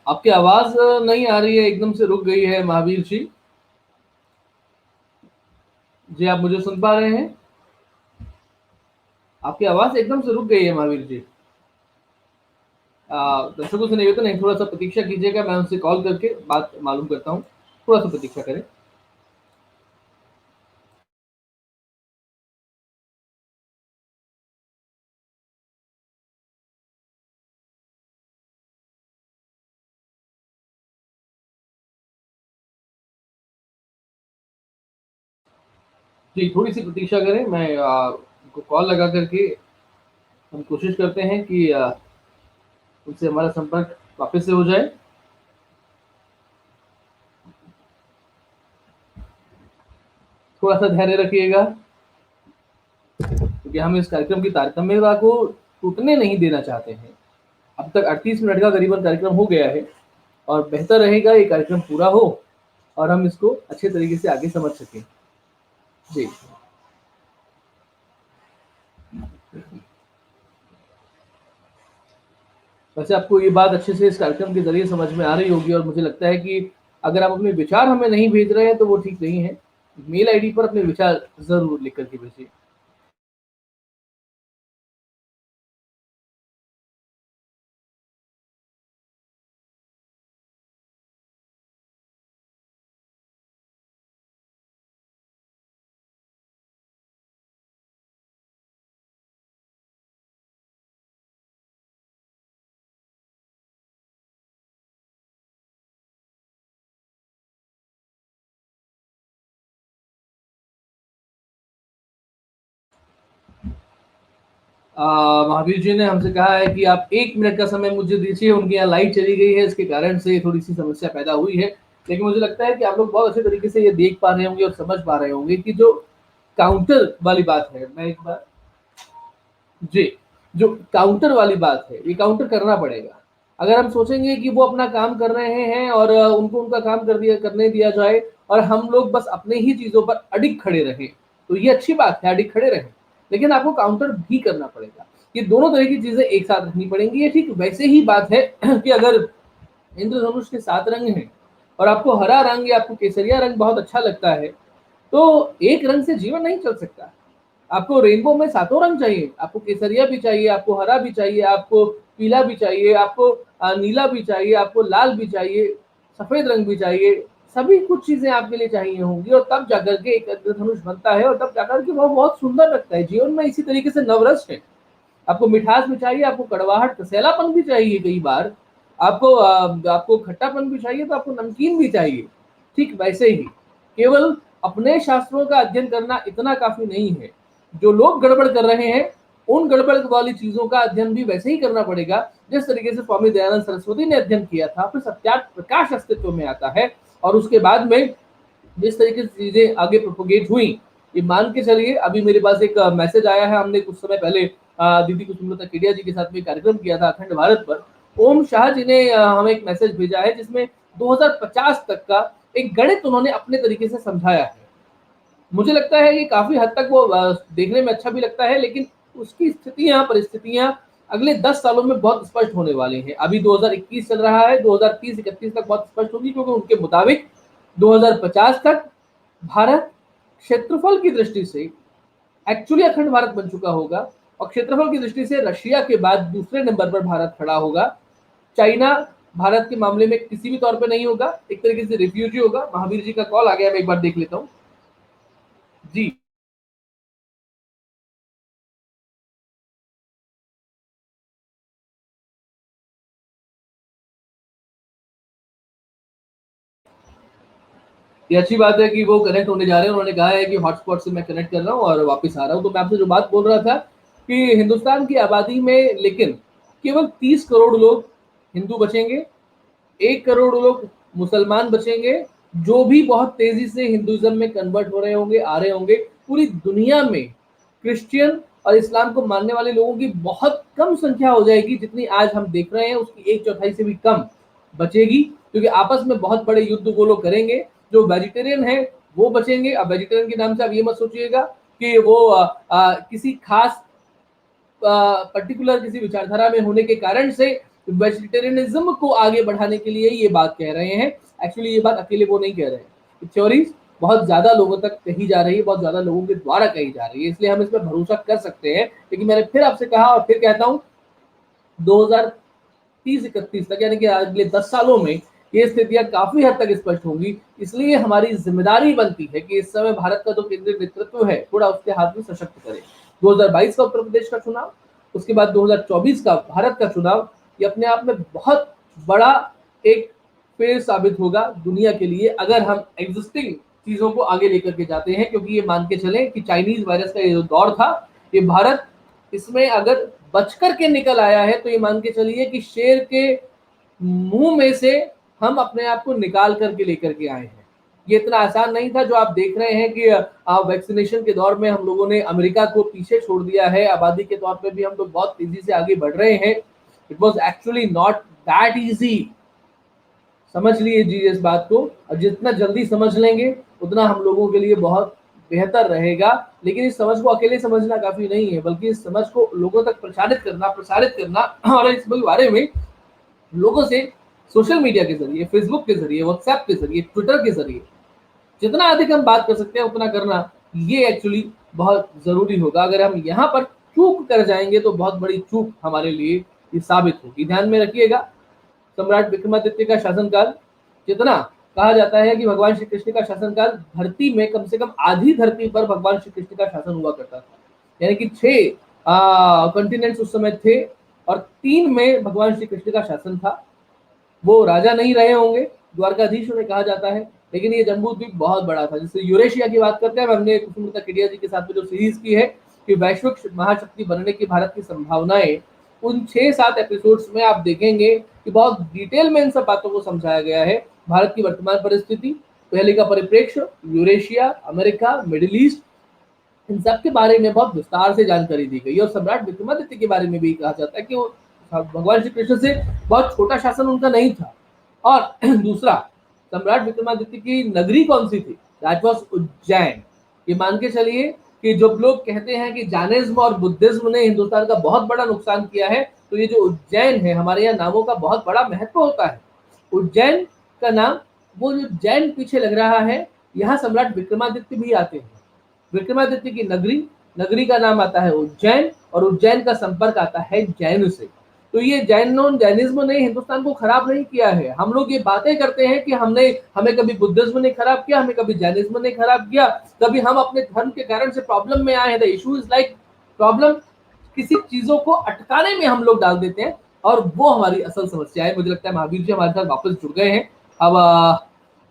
आपकी आवाज नहीं आ रही है, एकदम से रुक गई है महावीर जी। जी, आप मुझे सुन पा रहे हैं? आपकी आवाज एकदम से रुक गई है महावीर जी। दर्शकों से निवेदन है, थोड़ा सा प्रतीक्षा कीजिएगा, मैं उनसे कॉल करके बात मालूम करता हूँ। थोड़ा सा प्रतीक्षा करें। जी, थोड़ी सी प्रतीक्षा करें, मैं उनको कॉल लगा करके हम कोशिश करते हैं कि उनसे हमारा संपर्क वापस से हो जाए। थोड़ा सा धैर्य रखिएगा, क्योंकि हम इस कार्यक्रम की तारतम्यता को टूटने नहीं देना चाहते हैं। अब तक 38 मिनट का करीबन कार्यक्रम हो गया है, और बेहतर रहेगा ये कार्यक्रम पूरा हो और हम इसको अच्छे तरीके से आगे समझ सकें। जी। वैसे आपको ये बात अच्छे से इस कार्यक्रम के ज़रिए समझ में आ रही होगी, और मुझे लगता है कि अगर आप अपने विचार हमें नहीं भेज रहे हैं तो वो ठीक नहीं है। मेल आईडी पर अपने विचार ज़रूर लिख कर के भेजिए। महावीर जी ने हमसे कहा है कि आप 1 मिनट का समय मुझे दीजिए, उनके यहाँ लाइट चली गई है, इसके कारण से थोड़ी-सी समस्या पैदा हुई है। लेकिन मुझे लगता है कि आप लोग बहुत अच्छे तरीके से ये देख पा रहे होंगे और समझ पा रहे होंगे कि जो काउंटर वाली बात है, मैं एक बार जी, जो काउंटर वाली बात है, ये काउंटर करना पड़ेगा। अगर हम सोचेंगे कि वो अपना काम कर रहे हैं और उनको उनका काम करने दिया जाए और हम लोग बस अपने ही चीज़ों पर अडिग खड़े रहें, तो ये अच्छी बात है, अडिग खड़े रहें। लेकिन आपको काउंटर भी करना पड़ेगा। ये दोनों तरह की चीज़ें एक साथ रखनी पड़ेंगी। ये ठीक वैसे ही बात है कि अगर इंद्रधनुष के 7 रंग हैं, और आपको हरा रंग या आपको केसरिया रंग बहुत अच्छा लगता है, तो एक रंग से जीवन नहीं चल सकता। आपको रेनबो में सातों रंग चाहिए, आपको केसरिया भी चाहिए, आपको हरा भी चाहिए, आपको पीला भी चाहिए, आपको नीला भी चाहिए, आपको लाल भी चाहिए, सफेद रंग भी चाहिए, सभी कुछ चीजें आपके लिए चाहिए होंगी, और तब जाकर के एक इंद्रधनुष बनता है, और तब जाकर के वो बहुत सुंदर लगता है। जीवन में इसी तरीके से नवरस है, आपको मिठास भी चाहिए, आपको कड़वाहट कसैलापन भी चाहिए, कई बार आपको खट्टापन भी चाहिए, तो आपको नमकीन भी चाहिए। ठीक वैसे ही केवल अपने शास्त्रों का अध्ययन करना इतना काफी नहीं है, जो लोग गड़बड़ कर रहे हैं उन गड़बड़ वाली चीजों का अध्ययन भी वैसे ही करना पड़ेगा जिस तरीके से स्वामी दयानंद सरस्वती ने अध्ययन किया था। फिर सत्यार्थ प्रकाश अस्तित्व में आता है, और उसके बाद में जिस तरीके से चीजें आगे प्रोपोगेट हुई, ये मान के चलिए। अभी मेरे पास एक मैसेज आया है, हमने कुछ समय पहले दीदी कुसुमलता केडिया जी के साथ में कार्यक्रम किया था अखंड भारत पर। ओम शाह जी ने हमें एक मैसेज भेजा है जिसमें 2050 तक का एक गणित उन्होंने अपने तरीके से समझाया है। मुझे लगता है कि काफी हद तक वो देखने में अच्छा भी लगता है, लेकिन उसकी स्थितियां परिस्थितियां अगले 10 सालों में बहुत स्पष्ट होने वाली हैं। अभी 2021 चल रहा है, 2030-31 तक बहुत स्पष्ट होगी, क्योंकि उनके मुताबिक 2050 तक भारत क्षेत्रफल की दृष्टि से एक्चुअली अखंड भारत बन चुका होगा, और क्षेत्रफल की दृष्टि से रशिया के बाद दूसरे नंबर पर भारत खड़ा होगा। चाइना भारत के मामले में किसी भी तौर पे नहीं होगा, एक तरीके से रिफ्यूजी होगा। महावीर जी का कॉल आ गया, मैं एक बार देख लेता हूँ जी। ये अच्छी बात है कि वो कनेक्ट होने जा रहे हैं। उन्होंने कहा है कि हॉटस्पॉट से मैं कनेक्ट कर रहा हूँ और वापस आ रहा हूँ। तो मैं आपसे जो बात बोल रहा था कि हिंदुस्तान की आबादी में लेकिन केवल 30 करोड़ लोग हिंदू बचेंगे, 1 करोड़ लोग मुसलमान बचेंगे, जो भी बहुत तेजी से हिंदुइज्म में कन्वर्ट हो रहे होंगे, आ रहे होंगे। पूरी दुनिया में क्रिश्चियन और इस्लाम को मानने वाले लोगों की बहुत कम संख्या हो जाएगी, जितनी आज हम देख रहे हैं उसकी 1/4 से भी कम बचेगी, क्योंकि आपस में बहुत बड़े युद्ध वो लोग करेंगे। जो वेजिटेरियन है वो बचेंगे। अब वेजिटेरियन के नाम से आप ये मत सोचिएगा कि वो किसी खास पर्टिकुलर किसी विचारधारा में होने के कारण से वेजिटेरियनिज्म को आगे बढ़ाने के लिए ये बात कह रहे हैं। एक्चुअली ये बात अकेले वो नहीं कह रहे हैं, थ्योरीज बहुत ज्यादा लोगों तक कही जा रही है, बहुत ज्यादा लोगों के द्वारा कही जा रही है, इसलिए हम इस पर भरोसा कर सकते हैं। लेकिन मैंने फिर आपसे कहा और फिर कहता हूँ, 2030-31 तक यानी कि अगले 10 सालों में ये स्थितियां काफी हद तक स्पष्ट होंगी। इसलिए हमारी जिम्मेदारी बनती है कि इस समय भारत का जो केंद्रीय नेतृत्व है थोड़ा उसके हाथ में सशक्त करे। 2022 का उत्तर प्रदेश का चुनाव, उसके बाद 2024 का भारत का चुनाव, ये अपने आप में बहुत बड़ा एक फेज साबित होगा दुनिया के लिए, अगर हम एग्जिस्टिंग चीजों को आगे लेकर के जाते हैं। क्योंकि ये मान के चलें कि चाइनीज वायरस का ये जो दौर था, ये भारत इसमें अगर बचकर के निकल आया है, तो ये मान के चलिए कि शेर के मुंह में से हम अपने आप को निकाल करके लेकर के आए हैं। ये इतना आसान नहीं था जो आप देख रहे हैं कि वैक्सीनेशन के दौर में हम लोगों ने अमेरिका को पीछे छोड़ दिया है, आबादी के तौर पे भी हम लोग बहुत तेजी से आगे बढ़ रहे हैं। It was actually not that easy. समझ लीजिए इस बात को, और जितना जल्दी समझ लेंगे उतना हम लोगों के लिए बहुत बेहतर रहेगा। लेकिन इस समझ को अकेले समझना काफी नहीं है, बल्कि इस समझ को लोगों तक प्रसारित करना और इस बारे में लोगों से सोशल मीडिया के जरिए, फेसबुक के जरिए, व्हाट्सएप के जरिए, ट्विटर के जरिए जितना अधिक हम बात कर सकते हैं उतना करना, ये एक्चुअली बहुत जरूरी होगा। अगर हम यहाँ पर चूक कर जाएंगे तो बहुत बड़ी चूक हमारे लिए ये साबित होगी। ध्यान में रखिएगा, सम्राट विक्रमादित्य का शासनकाल, जितना कहा जाता है कि भगवान श्री कृष्ण का शासनकाल, धरती में कम से कम आधी धरती पर भगवान श्री कृष्ण का शासन हुआ करता था। यानी कि 6 कॉन्टिनेंट्स उस समय थे, और 3 में भगवान श्री कृष्ण का शासन था। वो राजा नहीं रहे होंगे, द्वारकाधीश उन्हें कहा जाता है, लेकिन ये जम्बू द्वीप बहुत बड़ा था। जैसे यूरेशिया की बात करते हैं, हमने कुसुमलता केडिया जी के साथ में जो सीरीज की है कि वैश्विक महाशक्ति बनने की भारत की संभावनाएं, उन 6-7 एपिसोड्स में आप देखेंगे कि बहुत डिटेल में इन सब बातों को समझाया गया है। भारत की वर्तमान परिस्थिति, पहले का परिप्रेक्ष्य, यूरेशिया, अमेरिका, मिडिल ईस्ट, इन सब के बारे में बहुत विस्तार से जानकारी दी गई। और सम्राट विक्रमादित्य के बारे में भी कहा जाता है कि वो भगवान श्री कृष्ण से बहुत छोटा शासन उनका नहीं था। और दूसरा, सम्राट विक्रमादित्य की नगरी कौन सी थी? That was Ujjain. ये मान के चलिए कि जब लोग कहते हैं कि जैनिज्म और बुद्धिज्म ने हिंदुस्तान का बहुत बड़ा नुकसान किया है, तो ये जो उज्जैन है, हमारे यहाँ नामों का बहुत बड़ा महत्व होता है। उज्जैन का नाम वो जो जैन पीछे लग रहा है, यहाँ सम्राट विक्रमादित्य भी आते हैं। विक्रमादित्य की नगरी, नगरी का नाम आता है उज्जैन और उज्जैन का संपर्क आता है जैन से। तो ये जैनिज्म ने हिंदुस्तान को खराब नहीं किया है। हम लोग ये बातें करते हैं कि हमें कभी बुद्धिज्म ने खराब किया, हमें कभी जैनिज्म ने खराब किया, कभी हम अपने धर्म के कारण से प्रॉब्लम में आए हैं। The issue is like problem किसी चीजों को अटकाने में हम लोग डाल देते हैं और वो हमारी असल समस्या है। मुझे लगता है महावीर जी हमारे साथ वापस जुड़ गए हैं। अब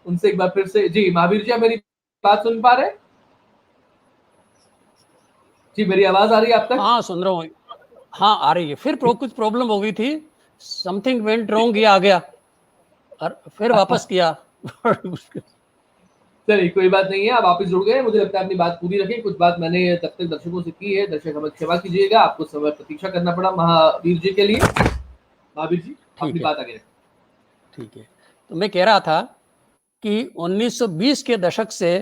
उनसे एक बार फिर से, जी महावीर जी, आप मेरी बात सुन पा रहे हैं? जी मेरी आवाज आ रही है आप तक? हाँ, सुन रहा हूँ। हाँ, आ रही है। फिर कुछ प्रॉब्लम हो गई थी, समथिंग वेंट रॉन्ग, ये आ गया और फिर वापस किया। चलिए कोई बात नहीं है, आप वापस जुड़ गए। मुझे लगता है अपनी बात पूरी रखें। कुछ बात मैंने तब तक दर्शकों से की है, दर्शक हमें क्षमा कीजिएगा, आपको समय प्रतीक्षा करना पड़ा महावीर जी के लिए। महावीर जी अपनी ठीक है, बात आगे रखें। ठीक है। तो मैं कह रहा था कि 1920 के दशक से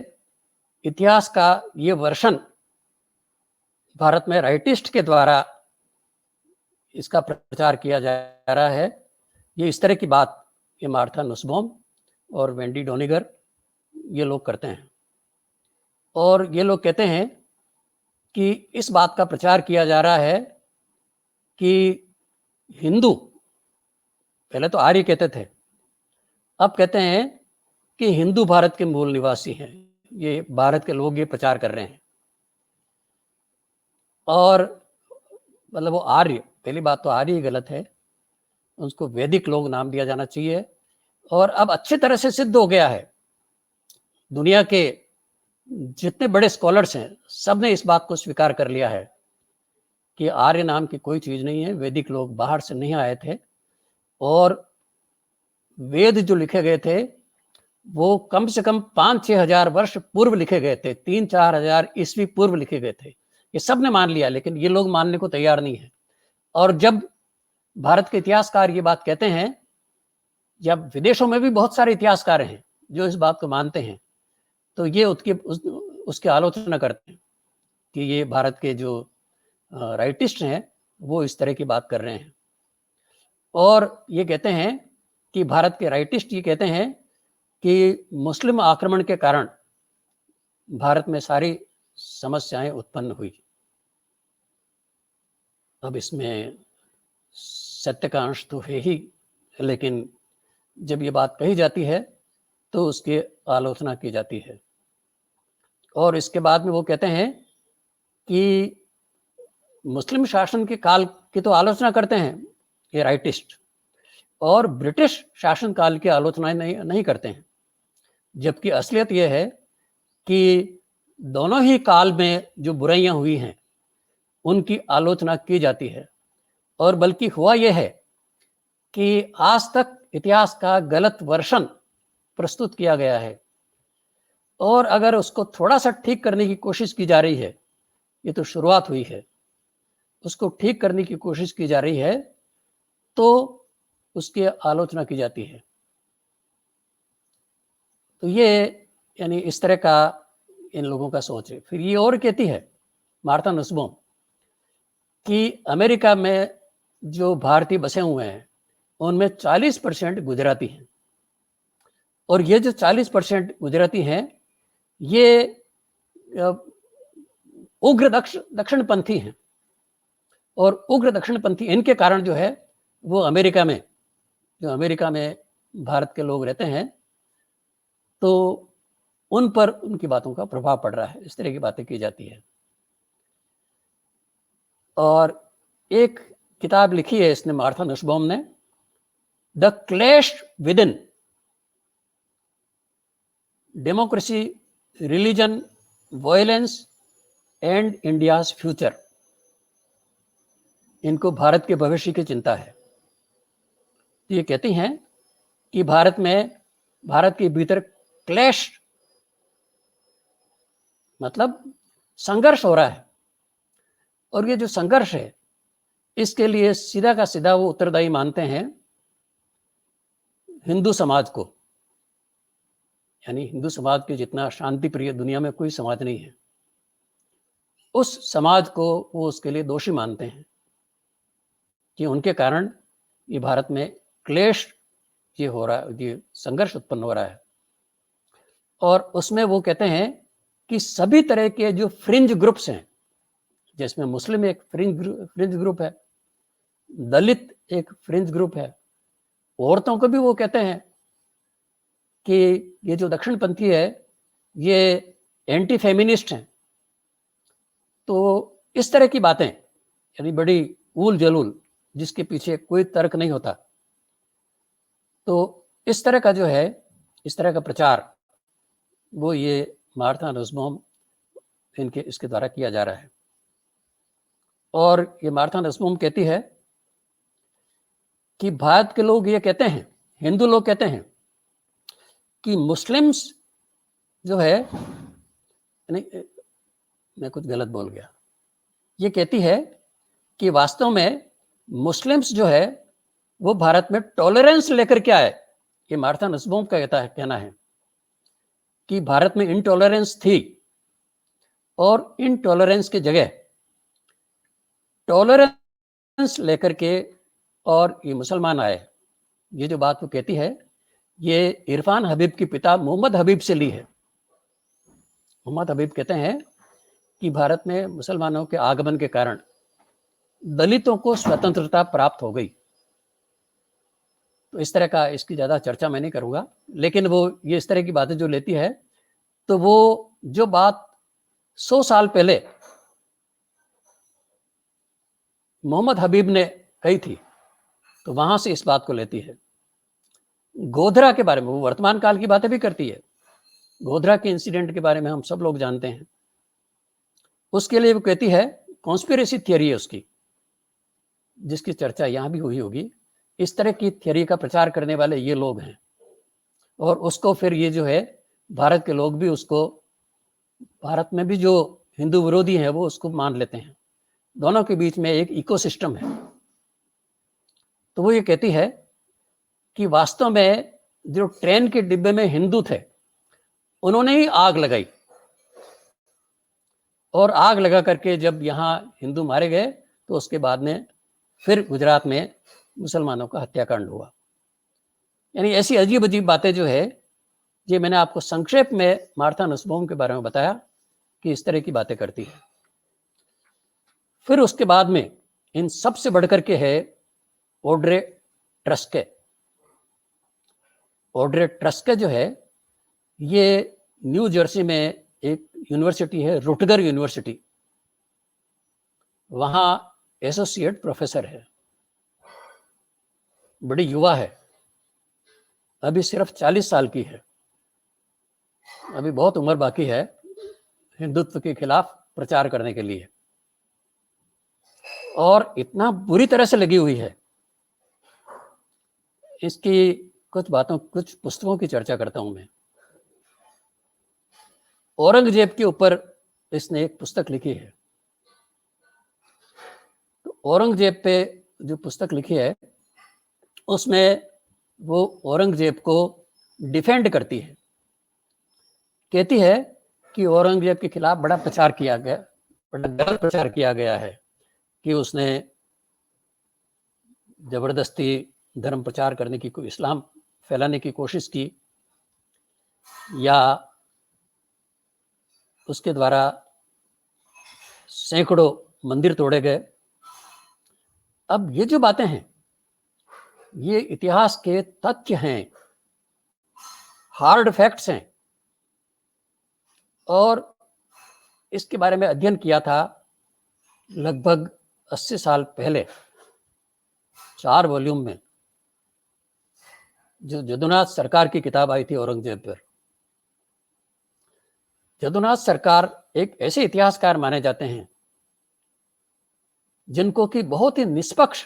इतिहास का ये वर्षन भारत में राइटिस्ट के द्वारा इसका प्रचार किया जा रहा है। ये इस तरह की बात ये मार्था नुसबॉम और वेंडी डोनिगर ये लोग करते हैं, और ये लोग कहते हैं कि इस बात का प्रचार किया जा रहा है कि हिंदू, पहले तो आर्य कहते थे, अब कहते हैं कि हिंदू भारत के मूल निवासी हैं। ये भारत के लोग ये प्रचार कर रहे हैं। और मतलब वो आर्य, पहली बात तो आर्य ही गलत है, उसको वैदिक लोग नाम दिया जाना चाहिए। और अब अच्छी तरह से सिद्ध हो गया है, दुनिया के जितने बड़े स्कॉलर्स हैं सब ने इस बात को स्वीकार कर लिया है कि आर्य नाम की कोई चीज नहीं है। वैदिक लोग बाहर से नहीं आए थे, और वेद जो लिखे गए थे वो कम से कम 5-6 हजार वर्ष पूर्व लिखे गए थे, 3-4 हजार ईस्वी पूर्व लिखे गए थे। ये सब ने मान लिया, लेकिन ये लोग मानने को तैयार नहीं है। और जब भारत के इतिहासकार ये बात कहते हैं, या विदेशों में भी बहुत सारे इतिहासकार हैं जो इस बात को मानते हैं, तो ये उसकी आलोचना करते हैं कि ये भारत के जो राइटिस्ट हैं वो इस तरह की बात कर रहे हैं। और ये कहते हैं कि भारत के राइटिस्ट ये कहते हैं कि मुस्लिम आक्रमण के कारण भारत में सारी समस्याएं उत्पन्न हुई। अब इसमें सत्य का अंश तो है ही, लेकिन जब ये बात कही जाती है तो उसकी आलोचना की जाती है। और इसके बाद में वो कहते हैं कि मुस्लिम शासन के काल की तो आलोचना करते हैं ये राइटिस्ट, और ब्रिटिश शासन काल की आलोचना नहीं करते हैं। जबकि असलियत यह है कि दोनों ही काल में जो बुराइयां हुई हैं उनकी आलोचना की जाती है। और बल्कि हुआ यह है कि आज तक इतिहास का गलत वर्षन प्रस्तुत किया गया है, और अगर उसको थोड़ा सा ठीक करने की कोशिश की जा रही है, ये तो शुरुआत हुई है, उसको ठीक करने की कोशिश की जा रही है तो उसकी आलोचना की जाती है। तो ये यानी इस तरह का इन लोगों का सोच है। फिर ये और कहती है मार्था नुसबॉम कि अमेरिका में जो भारतीय बसे हुए हैं उनमें 40% गुजराती हैं, और ये जो 40% गुजराती हैं ये उग्र दक्षिणपंथी हैं, और उग्र दक्षिणपंथी इनके कारण जो है वो अमेरिका में भारत के लोग रहते हैं तो उन पर उनकी बातों का प्रभाव पड़ रहा है। इस तरह की बातें की जाती है। और एक किताब लिखी है इसने, मार्था नुसबॉम ने, the clash within, democracy, religion, violence and India's future. इनको भारत के भविष्य की चिंता है। ये कहती हैं कि भारत के भीतर क्लैश मतलब संघर्ष हो रहा है, और ये जो संघर्ष है इसके लिए सीधा का सीधा वो उत्तरदायी मानते हैं हिंदू समाज को। यानी हिंदू समाज के जितना शांति प्रिय दुनिया में कोई समाज नहीं है, उस समाज को वो उसके लिए दोषी मानते हैं कि उनके कारण ये भारत में क्लेश ये हो रहा है, ये संघर्ष उत्पन्न हो रहा है। और उसमें वो कहते हैं कि सभी तरह के जो फ्रिंज ग्रुप्स हैं, जिसमें मुस्लिम एक फ्रिंज ग्रुप है, दलित एक फ्रिंज ग्रुप है, औरतों को भी वो कहते हैं कि ये जो दक्षिणपंथी है ये एंटी फेमिनिस्ट हैं। तो इस तरह की बातें, यानी बड़ी ऊल जलूल, जिसके पीछे कोई तर्क नहीं होता, तो इस तरह का जो है, इस तरह का प्रचार वो ये मार्था नुसबॉम इसके द्वारा किया जा रहा है। और ये मार्था नुसबॉम कहती है कि भारत के लोग ये कहते हैं, हिंदू लोग कहते हैं कि मुस्लिम्स जो है, नहीं मैं कुछ गलत बोल गया, ये कहती है कि वास्तव में मुस्लिम्स जो है वो भारत में टॉलरेंस लेकर के आए। ये मार्था नुसबॉम का कहना है कि भारत में इनटॉलरेंस थी और इनटॉलरेंस के जगह टॉलरेंस लेकर के और ये मुसलमान आए। ये जो बात वो कहती है ये इरफान हबीब के पिता मोहम्मद हबीब से ली है। मोहम्मद हबीब कहते हैं कि भारत में मुसलमानों के आगमन के कारण दलितों को स्वतंत्रता प्राप्त हो गई। तो इस तरह का, इसकी ज़्यादा चर्चा मैं नहीं करूँगा, लेकिन वो ये इस तरह की बातें जो लेती है, तो वो जो बात 100 साल पहले मोहम्मद हबीब ने कही थी, तो वहाँ से इस बात को लेती है। गोधरा के बारे में वो वर्तमान काल की बातें भी करती है। गोधरा के इंसिडेंट के बारे में हम सब लोग जानते हैं। उसके लिए वो कहती है, कॉन्स्पिरेसी थियरी है उसकी, जिसकी चर्चा यहाँ भी हुई होगी। इस तरह की थियरी का प्रचार करने वाले ये लोग हैं, और उसको फिर ये जो है भारत के लोग भी उसको, भारत में भी जो हिंदू विरोधी हैं वो उसको मान लेते हैं। दोनों के बीच में एक इकोसिस्टम है। तो वो ये कहती है कि वास्तव में जो ट्रेन के डिब्बे में हिंदू थे उन्होंने ही आग लगाई, और आग लगा करके जब यहाँ हिंदू मारे गए तो उसके बाद में फिर गुजरात में मुसलमानों का हत्याकांड हुआ। यानी ऐसी अजीब अजीब बातें जो है, ये मैंने आपको संक्षेप में मार्था नुसबॉम के बारे में बताया कि इस तरह की बातें करती है। फिर उसके बाद में इन सबसे बढ़कर के है ऑड्रे ट्रस्के। ऑड्रे ट्रस्के जो है ये न्यू जर्सी में एक यूनिवर्सिटी है, रुटगर यूनिवर्सिटी, वहाँ एसोसिएट प्रोफेसर है, बड़ी युवा है, अभी सिर्फ 40 साल की है, अभी बहुत उम्र बाकी है हिंदुत्व के खिलाफ प्रचार करने के लिए, और इतना बुरी तरह से लगी हुई है। इसकी कुछ बातों, कुछ पुस्तकों की चर्चा करता हूं मैं। औरंगजेब के ऊपर इसने एक पुस्तक लिखी है। तो औरंगजेब पे जो पुस्तक लिखी है उसमें वो औरंगजेब को डिफेंड करती है। कहती है कि औरंगजेब के खिलाफ बड़ा प्रचार किया गया, बड़ा गलत प्रचार किया गया है कि उसने जबरदस्ती धर्म प्रचार करने की, कोई इस्लाम फैलाने की कोशिश की, या उसके द्वारा सैकड़ों मंदिर तोड़े गए। अब ये जो बातें हैं ये इतिहास के तथ्य हैं, हार्ड फैक्ट्स हैं, और इसके बारे में अध्ययन किया था लगभग 80 साल पहले 4 वॉल्यूम में, जो जदुनाथ सरकार की किताब आई थी औरंगजेब पर। जदुनाथ सरकार एक ऐसे इतिहासकार माने जाते हैं जिनको कि बहुत ही निष्पक्ष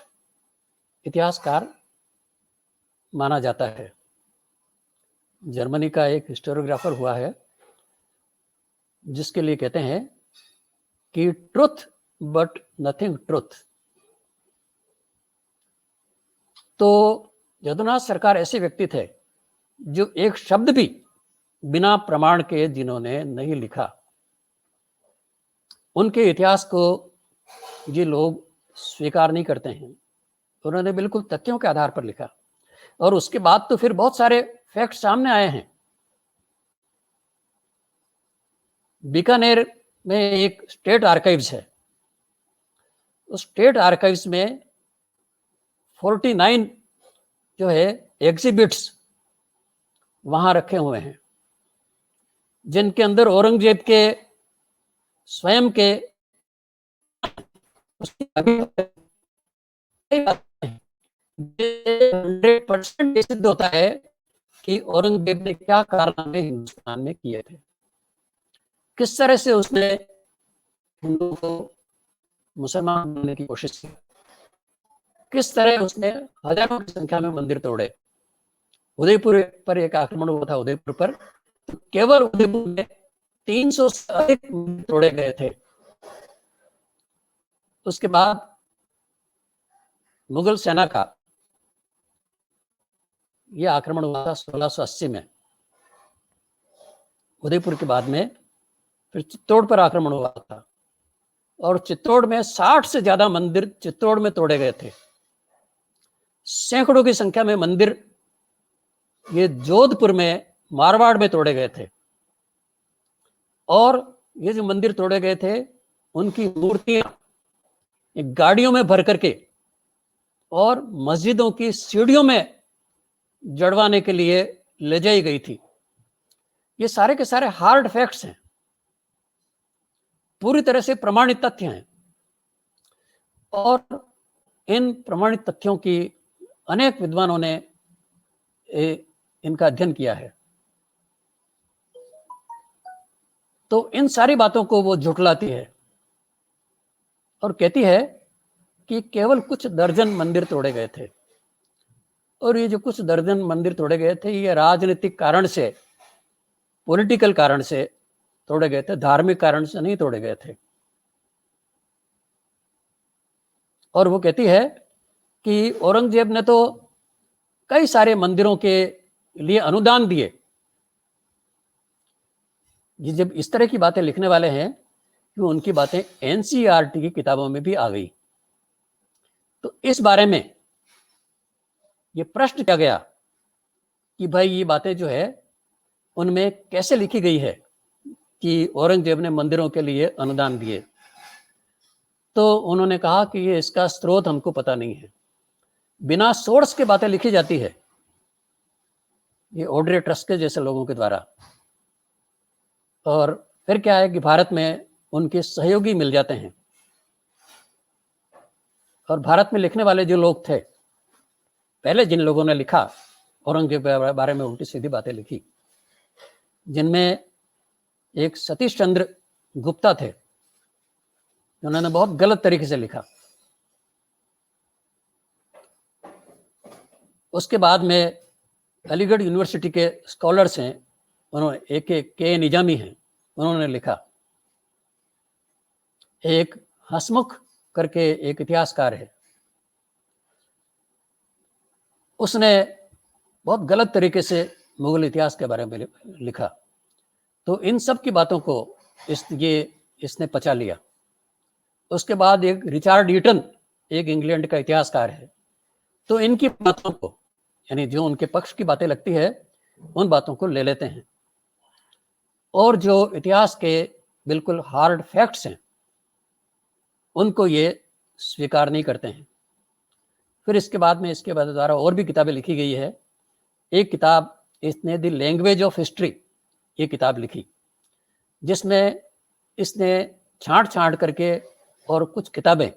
इतिहासकार माना जाता है। जर्मनी का एक हिस्टोरियोग्राफर हुआ है जिसके लिए कहते हैं कि ट्रुथ बट नथिंग ट्रुथ। तो जदुनाथ सरकार ऐसे व्यक्ति थे जो एक शब्द भी बिना प्रमाण के जिन्होंने नहीं लिखा। उनके इतिहास को ये लोग स्वीकार नहीं करते हैं। उन्होंने बिल्कुल तथ्यों के आधार पर लिखा, और उसके बाद तो फिर बहुत सारे फैक्ट सामने आए हैं बीकानेर में एक स्टेट आर्काइव्स है। उस स्टेट आर्काइव्स में 49 जो है एग्जिबिट्स वहां रखे हुए हैं, जिनके अंदर औरंगजेब के स्वयं के 100% सिद्ध होता है कि औरंगजेब ने क्या कारनामे हिंदुस्तान में किए थे, किस तरह से उसने हिंदुओं को मुसलमान बनने की कोशिश की, किस तरह उसने हजारों की संख्या में मंदिर तोड़े। उदयपुर पर एक आक्रमण हुआ था, उदयपुर पर, तो केवल उदयपुर में 300 से अधिक मंदिर तोड़े गए थे। उसके बाद मुगल सेना का यह आक्रमण हुआ था 1680 में। उदयपुर के बाद में फिर चित्तौड़ पर आक्रमण हुआ था, और चित्तौड़ में 60 से ज्यादा मंदिर चित्तौड़ में तोड़े गए थे। सैकड़ों की संख्या में मंदिर ये जोधपुर में, मारवाड़ में तोड़े गए थे। और ये जो मंदिर तोड़े गए थे, उनकी मूर्तियां गाड़ियों में भर करके और मस्जिदों की सीढ़ियों में जड़वाने के लिए ले जाई गई थी। ये सारे के सारे हार्ड फैक्ट्स हैं, पूरी तरह से प्रमाणित तथ्य हैं, और इन प्रमाणित तथ्यों की अनेक विद्वानों ने इनका अध्ययन किया है। तो इन सारी बातों को वो झुठलाती है और कहती है कि केवल कुछ दर्जन मंदिर तोड़े गए थे, और ये जो कुछ दर्जन मंदिर तोड़े गए थे, ये राजनीतिक कारण से, पॉलिटिकल कारण से तोड़े गए थे, धार्मिक कारण से नहीं तोड़े गए थे। और वो कहती है कि औरंगजेब ने तो कई सारे मंदिरों के लिए अनुदान दिए। ये जब इस तरह की बातें लिखने वाले हैं कि उनकी बातें एनसीईआरटी की किताबों में भी आ गई, तो इस बारे में ये प्रश्न किया गया कि भाई ये बातें जो है उनमें कैसे लिखी गई है कि औरंगजेब ने मंदिरों के लिए अनुदान दिए। तो उन्होंने कहा कि ये इसका स्रोत हमको पता नहीं है, बिना सोर्स के बातें लिखी जाती है, ये ऑड्रे ट्रस्के जैसे लोगों के द्वारा। और फिर क्या है कि भारत में उनके सहयोगी मिल जाते हैं, और भारत में लिखने वाले जो लोग थे, पहले जिन लोगों ने लिखा औरंगजेब के बारे में उल्टी सीधी बातें लिखी, जिनमें एक सतीश चंद्र गुप्ता थे, उन्होंने बहुत गलत तरीके से लिखा। उसके बाद में अलीगढ़ यूनिवर्सिटी के स्कॉलर्स हैं, उन्होंने एक के निजामी हैं, उन्होंने लिखा। एक हसमुख करके एक इतिहासकार है, उसने बहुत गलत तरीके से मुगल इतिहास के बारे में लिखा। तो इन सब की बातों को इसने पचा लिया। उसके बाद एक रिचार्ड ईटन, एक इंग्लैंड का इतिहासकार है, तो इनकी बातों को, यानी जो उनके पक्ष की बातें लगती है, उन बातों को ले लेते हैं, और जो इतिहास के बिल्कुल हार्ड फैक्ट्स हैं उनको ये स्वीकार नहीं करते हैं। फिर इसके बाद में इसके द्वारा और भी किताबें लिखी गई है। एक किताब इसने द लैंग्वेज ऑफ हिस्ट्री, ये किताब लिखी, जिसमें इसने छांट छांट करके, और कुछ किताबें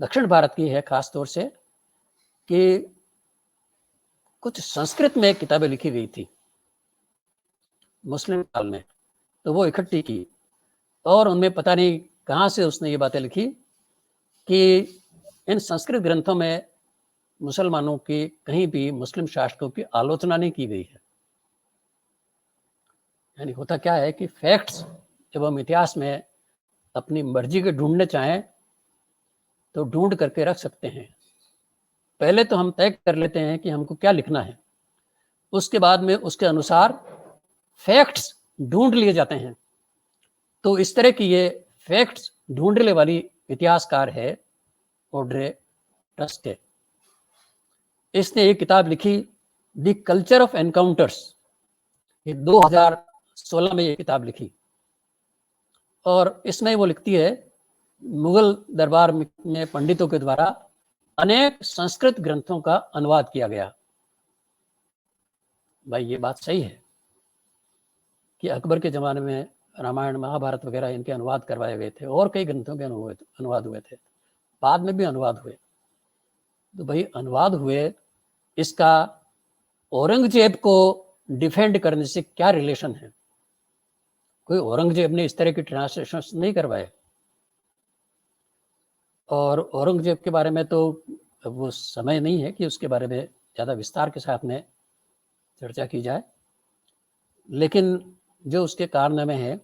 दक्षिण भारत की है खास तौर से, कि कुछ संस्कृत में किताबें लिखी गई थी मुस्लिम काल में, तो वो इकट्ठी की, और उनमें पता नहीं कहाँ से उसने ये बातें लिखी कि इन संस्कृत ग्रंथों में मुसलमानों की कहीं भी मुस्लिम शासकों की आलोचना नहीं की गई है। यानी होता क्या है कि फैक्ट्स जब हम इतिहास में अपनी मर्जी के ढूंढने चाहें तो ढूंढ करके रख सकते हैं। पहले तो हम तय कर लेते हैं कि हमको क्या लिखना है, उसके बाद में उसके अनुसार फैक्ट्स ढूंढ लिए जाते हैं। तो इस तरह की ये फैक्ट्स ढूंढने वाली इतिहासकार है ऑड्रे टस्के। इसने एक किताब लिखी द कल्चर ऑफ एनकाउंटर्स, ये 2000 16 में ये किताब लिखी, और इसमें वो लिखती है, मुगल दरबार में पंडितों के द्वारा अनेक संस्कृत ग्रंथों का अनुवाद किया गया। भाई ये बात सही है कि अकबर के ज़माने में रामायण, महाभारत वगैरह इनके अनुवाद करवाए गए थे, और कई ग्रंथों के अनुवाद हुए थे, बाद में भी अनुवाद हुए। तो भाई अनुवाद हुए, इसका औरंगजेब को डिफेंड करने से क्या रिलेशन है? कोई औरंगजेब ने इस तरह की ट्रांसलेशन नहीं करवाए, और औरंगजेब के बारे में तो वो समय नहीं है कि उसके बारे में ज़्यादा विस्तार के साथ में चर्चा की जाए, लेकिन जो उसके कारनामे हैं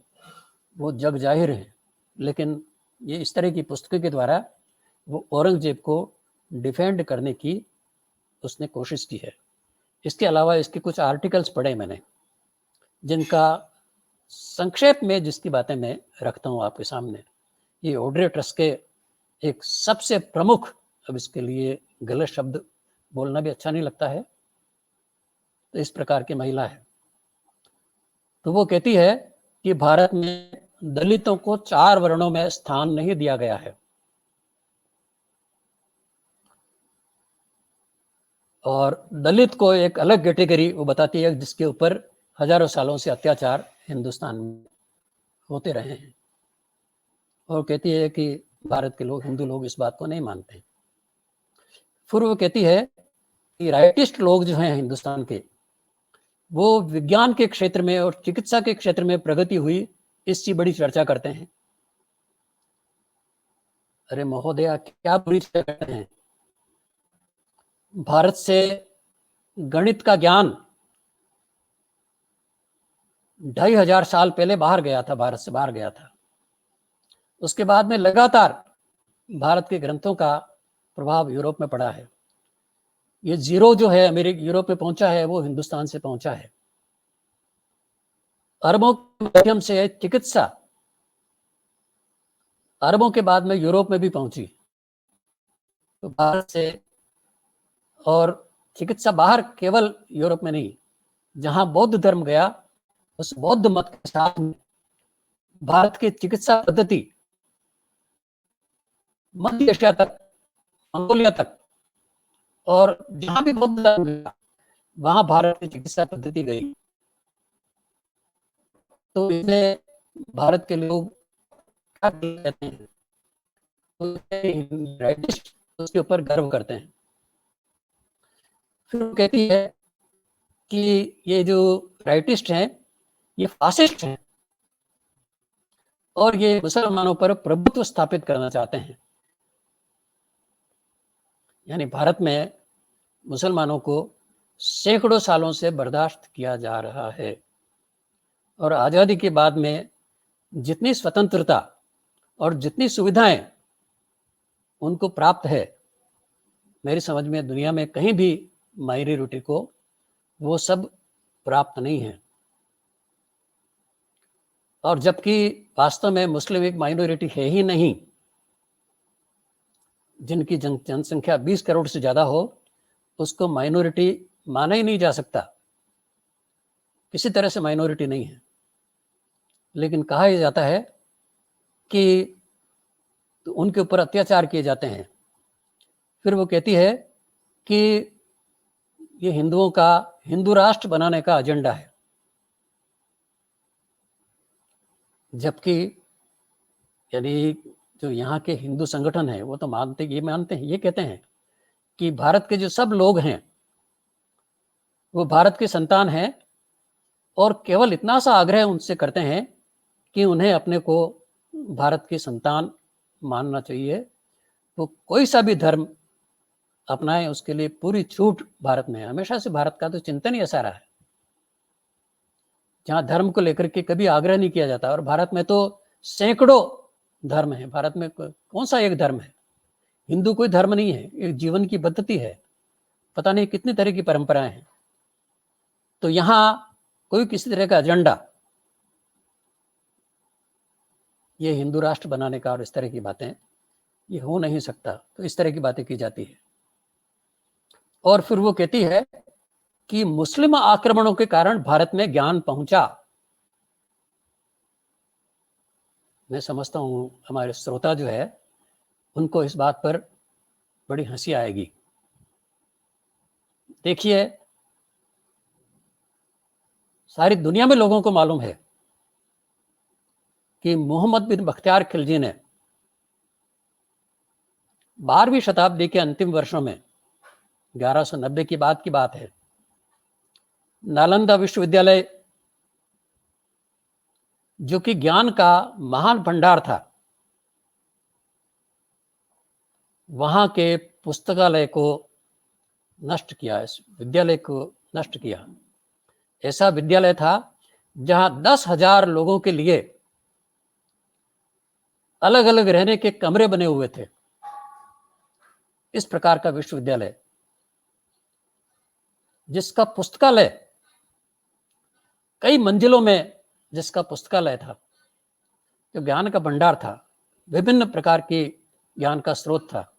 वो जग जाहिर है। लेकिन ये इस तरह की पुस्तकों के द्वारा वो औरंगजेब को डिफेंड करने की उसने कोशिश की है। इसके अलावा इसके कुछ आर्टिकल्स पढ़े मैंने, जिनका संक्षेप में जिसकी बातें मैं रखता हूँ आपके सामने। ये ऑड्रे ट्रस्के एक सबसे प्रमुख, अब इसके लिए गलत शब्द बोलना भी अच्छा नहीं लगता है, तो इस प्रकार की महिला है। तो वो कहती है कि भारत में दलितों को 4 वर्णों में स्थान नहीं दिया गया है, और दलित को एक अलग कैटेगरी वो बताती है जिसके ऊपर हजारों सालों से अत्याचार हिंदुस्तान में होते रहे हैं, और कहती है कि भारत के लोग, हिंदू लोग इस बात को नहीं मानते। फिर वो कहती है कि राइटिस्ट लोग जो हैं हिंदुस्तान के, वो विज्ञान के क्षेत्र में और चिकित्सा के क्षेत्र में प्रगति हुई, इसकी बड़ी चर्चा करते हैं। अरे महोदया, क्या बुरी चर्चा करते हैं? भारत से गणित का ज्ञान 2500 साल पहले बाहर गया था, भारत से बाहर गया था। उसके बाद में लगातार भारत के ग्रंथों का प्रभाव यूरोप में पड़ा है। ये जीरो जो है अमेरिका, यूरोप में पहुंचा है, वो हिंदुस्तान से पहुंचा है। अरबों के माध्यम से चिकित्सा अरबों के बाद में यूरोप में भी पहुंची। तो भारत से, और चिकित्सा बाहर केवल यूरोप में नहीं, जहां बौद्ध धर्म गया, उस बौद्ध मत के साथ में भारत की चिकित्सा पद्धति मध्य एशिया तक, मंगोलिया तक, और जहां भी बौद्ध धर्म गया वहां भारत की चिकित्सा पद्धति गई। तो इसमें भारत के लोग क्या कहते हैं, तो राइटिस्ट उसके ऊपर गर्व करते हैं। फिर वो कहती है कि ये जो राइटिस्ट हैं ये फासिस्ट हैं, और ये मुसलमानों पर प्रभुत्व स्थापित करना चाहते हैं। यानी भारत में मुसलमानों को सैकड़ों सालों से बर्दाश्त किया जा रहा है, और आज़ादी के बाद में जितनी स्वतंत्रता और जितनी सुविधाएं उनको प्राप्त है, मेरी समझ में दुनिया में कहीं भी माइनॉरिटी को वो सब प्राप्त नहीं है। और जबकि वास्तव में मुस्लिम एक माइनॉरिटी है ही नहीं, जिनकी जनसंख्या 20 करोड़ से ज़्यादा हो, उसको माइनॉरिटी माना ही नहीं जा सकता, किसी तरह से माइनॉरिटी नहीं है। लेकिन कहा यह जाता है कि तो उनके ऊपर अत्याचार किए जाते हैं। फिर वो कहती है कि ये हिंदुओं का हिंदू राष्ट्र बनाने का एजेंडा है, जबकि यानी जो यहाँ के हिंदू संगठन है वो तो मानते हैं, ये कहते हैं कि भारत के जो सब लोग हैं वो भारत के संतान हैं, और केवल इतना सा आग्रह उनसे करते हैं कि उन्हें अपने को भारत के संतान मानना चाहिए। वो कोई सा भी धर्म अपनाएं, उसके लिए पूरी छूट भारत में है। हमेशा से भारत का तो चिंतन ही ऐसा रहा है, जहाँ धर्म को लेकर के कभी आग्रह नहीं किया जाता। और भारत में तो सैकड़ों धर्म है। भारत में कौन सा एक धर्म है? हिंदू कोई धर्म नहीं है, एक जीवन की पद्धति है। पता नहीं कितनी तरह की परंपराएं हैं। तो यहाँ कोई किसी तरह का एजेंडा, ये हिंदू राष्ट्र बनाने का और इस तरह की बातें, ये हो नहीं सकता। तो इस तरह की बातें की जाती है। और फिर वो कहती है कि मुस्लिम आक्रमणों के कारण भारत में ज्ञान पहुंचा। मैं समझता हूँ हमारे श्रोता जो है उनको इस बात पर बड़ी हंसी आएगी। देखिए, सारी दुनिया में लोगों को मालूम है कि मोहम्मद बिन बख्तियार खिलजी ने 12वीं शताब्दी के अंतिम वर्षों में 1190 की बात है, नालंदा विश्वविद्यालय जो कि ज्ञान का महान भंडार था, वहां के पुस्तकालय को नष्ट किया, इस विद्यालय को नष्ट किया। ऐसा विद्यालय था जहां 10,000 लोगों के लिए अलग अलग रहने के कमरे बने हुए थे। इस प्रकार का विश्वविद्यालय, जिसका पुस्तकालय कई मंजिलों में, जिसका पुस्तकालय था, जो ज्ञान का भंडार था, विभिन्न प्रकार की ज्ञान का स्रोत था,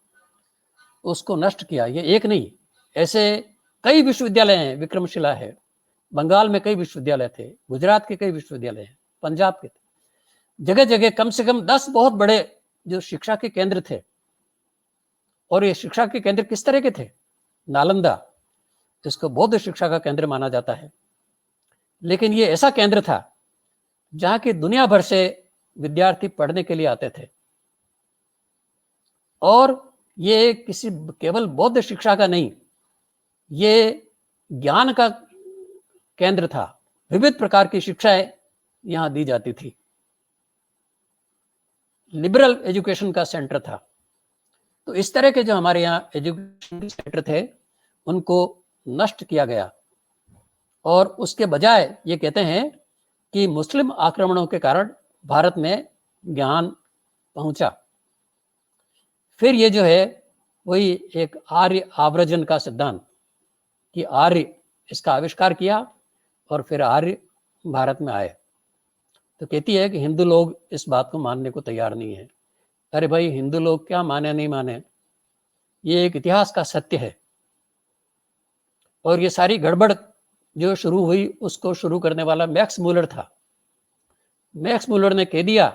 उसको नष्ट किया। ये एक नहीं, ऐसे कई विश्वविद्यालय हैं। विक्रमशिला है, बंगाल में कई विश्वविद्यालय थे, गुजरात के कई विश्वविद्यालय हैं, पंजाब के थे, जगह जगह कम से कम 10 बहुत बड़े जो शिक्षा के केंद्र थे। और ये शिक्षा के केंद्र किस तरह के थे? नालंदा, जिसको बौद्ध शिक्षा का केंद्र माना जाता है, लेकिन ये ऐसा केंद्र था जहां की दुनिया भर से विद्यार्थी पढ़ने के लिए आते थे। और ये किसी केवल बौद्ध शिक्षा का नहीं, ये ज्ञान का केंद्र था। विविध प्रकार की शिक्षाएं यहां दी जाती थी। लिबरल एजुकेशन का सेंटर था। तो इस तरह के जो हमारे यहाँ एजुकेशन सेंटर थे, उनको नष्ट किया गया। और उसके बजाय ये कहते हैं कि मुस्लिम आक्रमणों के कारण भारत में ज्ञान पहुंचा। फिर ये जो है वही एक आर्य आव्रजन का सिद्धांत, कि आर्य इसका आविष्कार किया और फिर आर्य भारत में आए। तो कहती है कि हिंदू लोग इस बात को मानने को तैयार नहीं है। अरे भाई, हिंदू लोग क्या माने नहीं माने, ये एक इतिहास का सत्य है। और ये सारी गड़बड़ जो शुरू हुई, उसको शुरू करने वाला मैक्स मूलर था। मैक्स मूलर ने कह दिया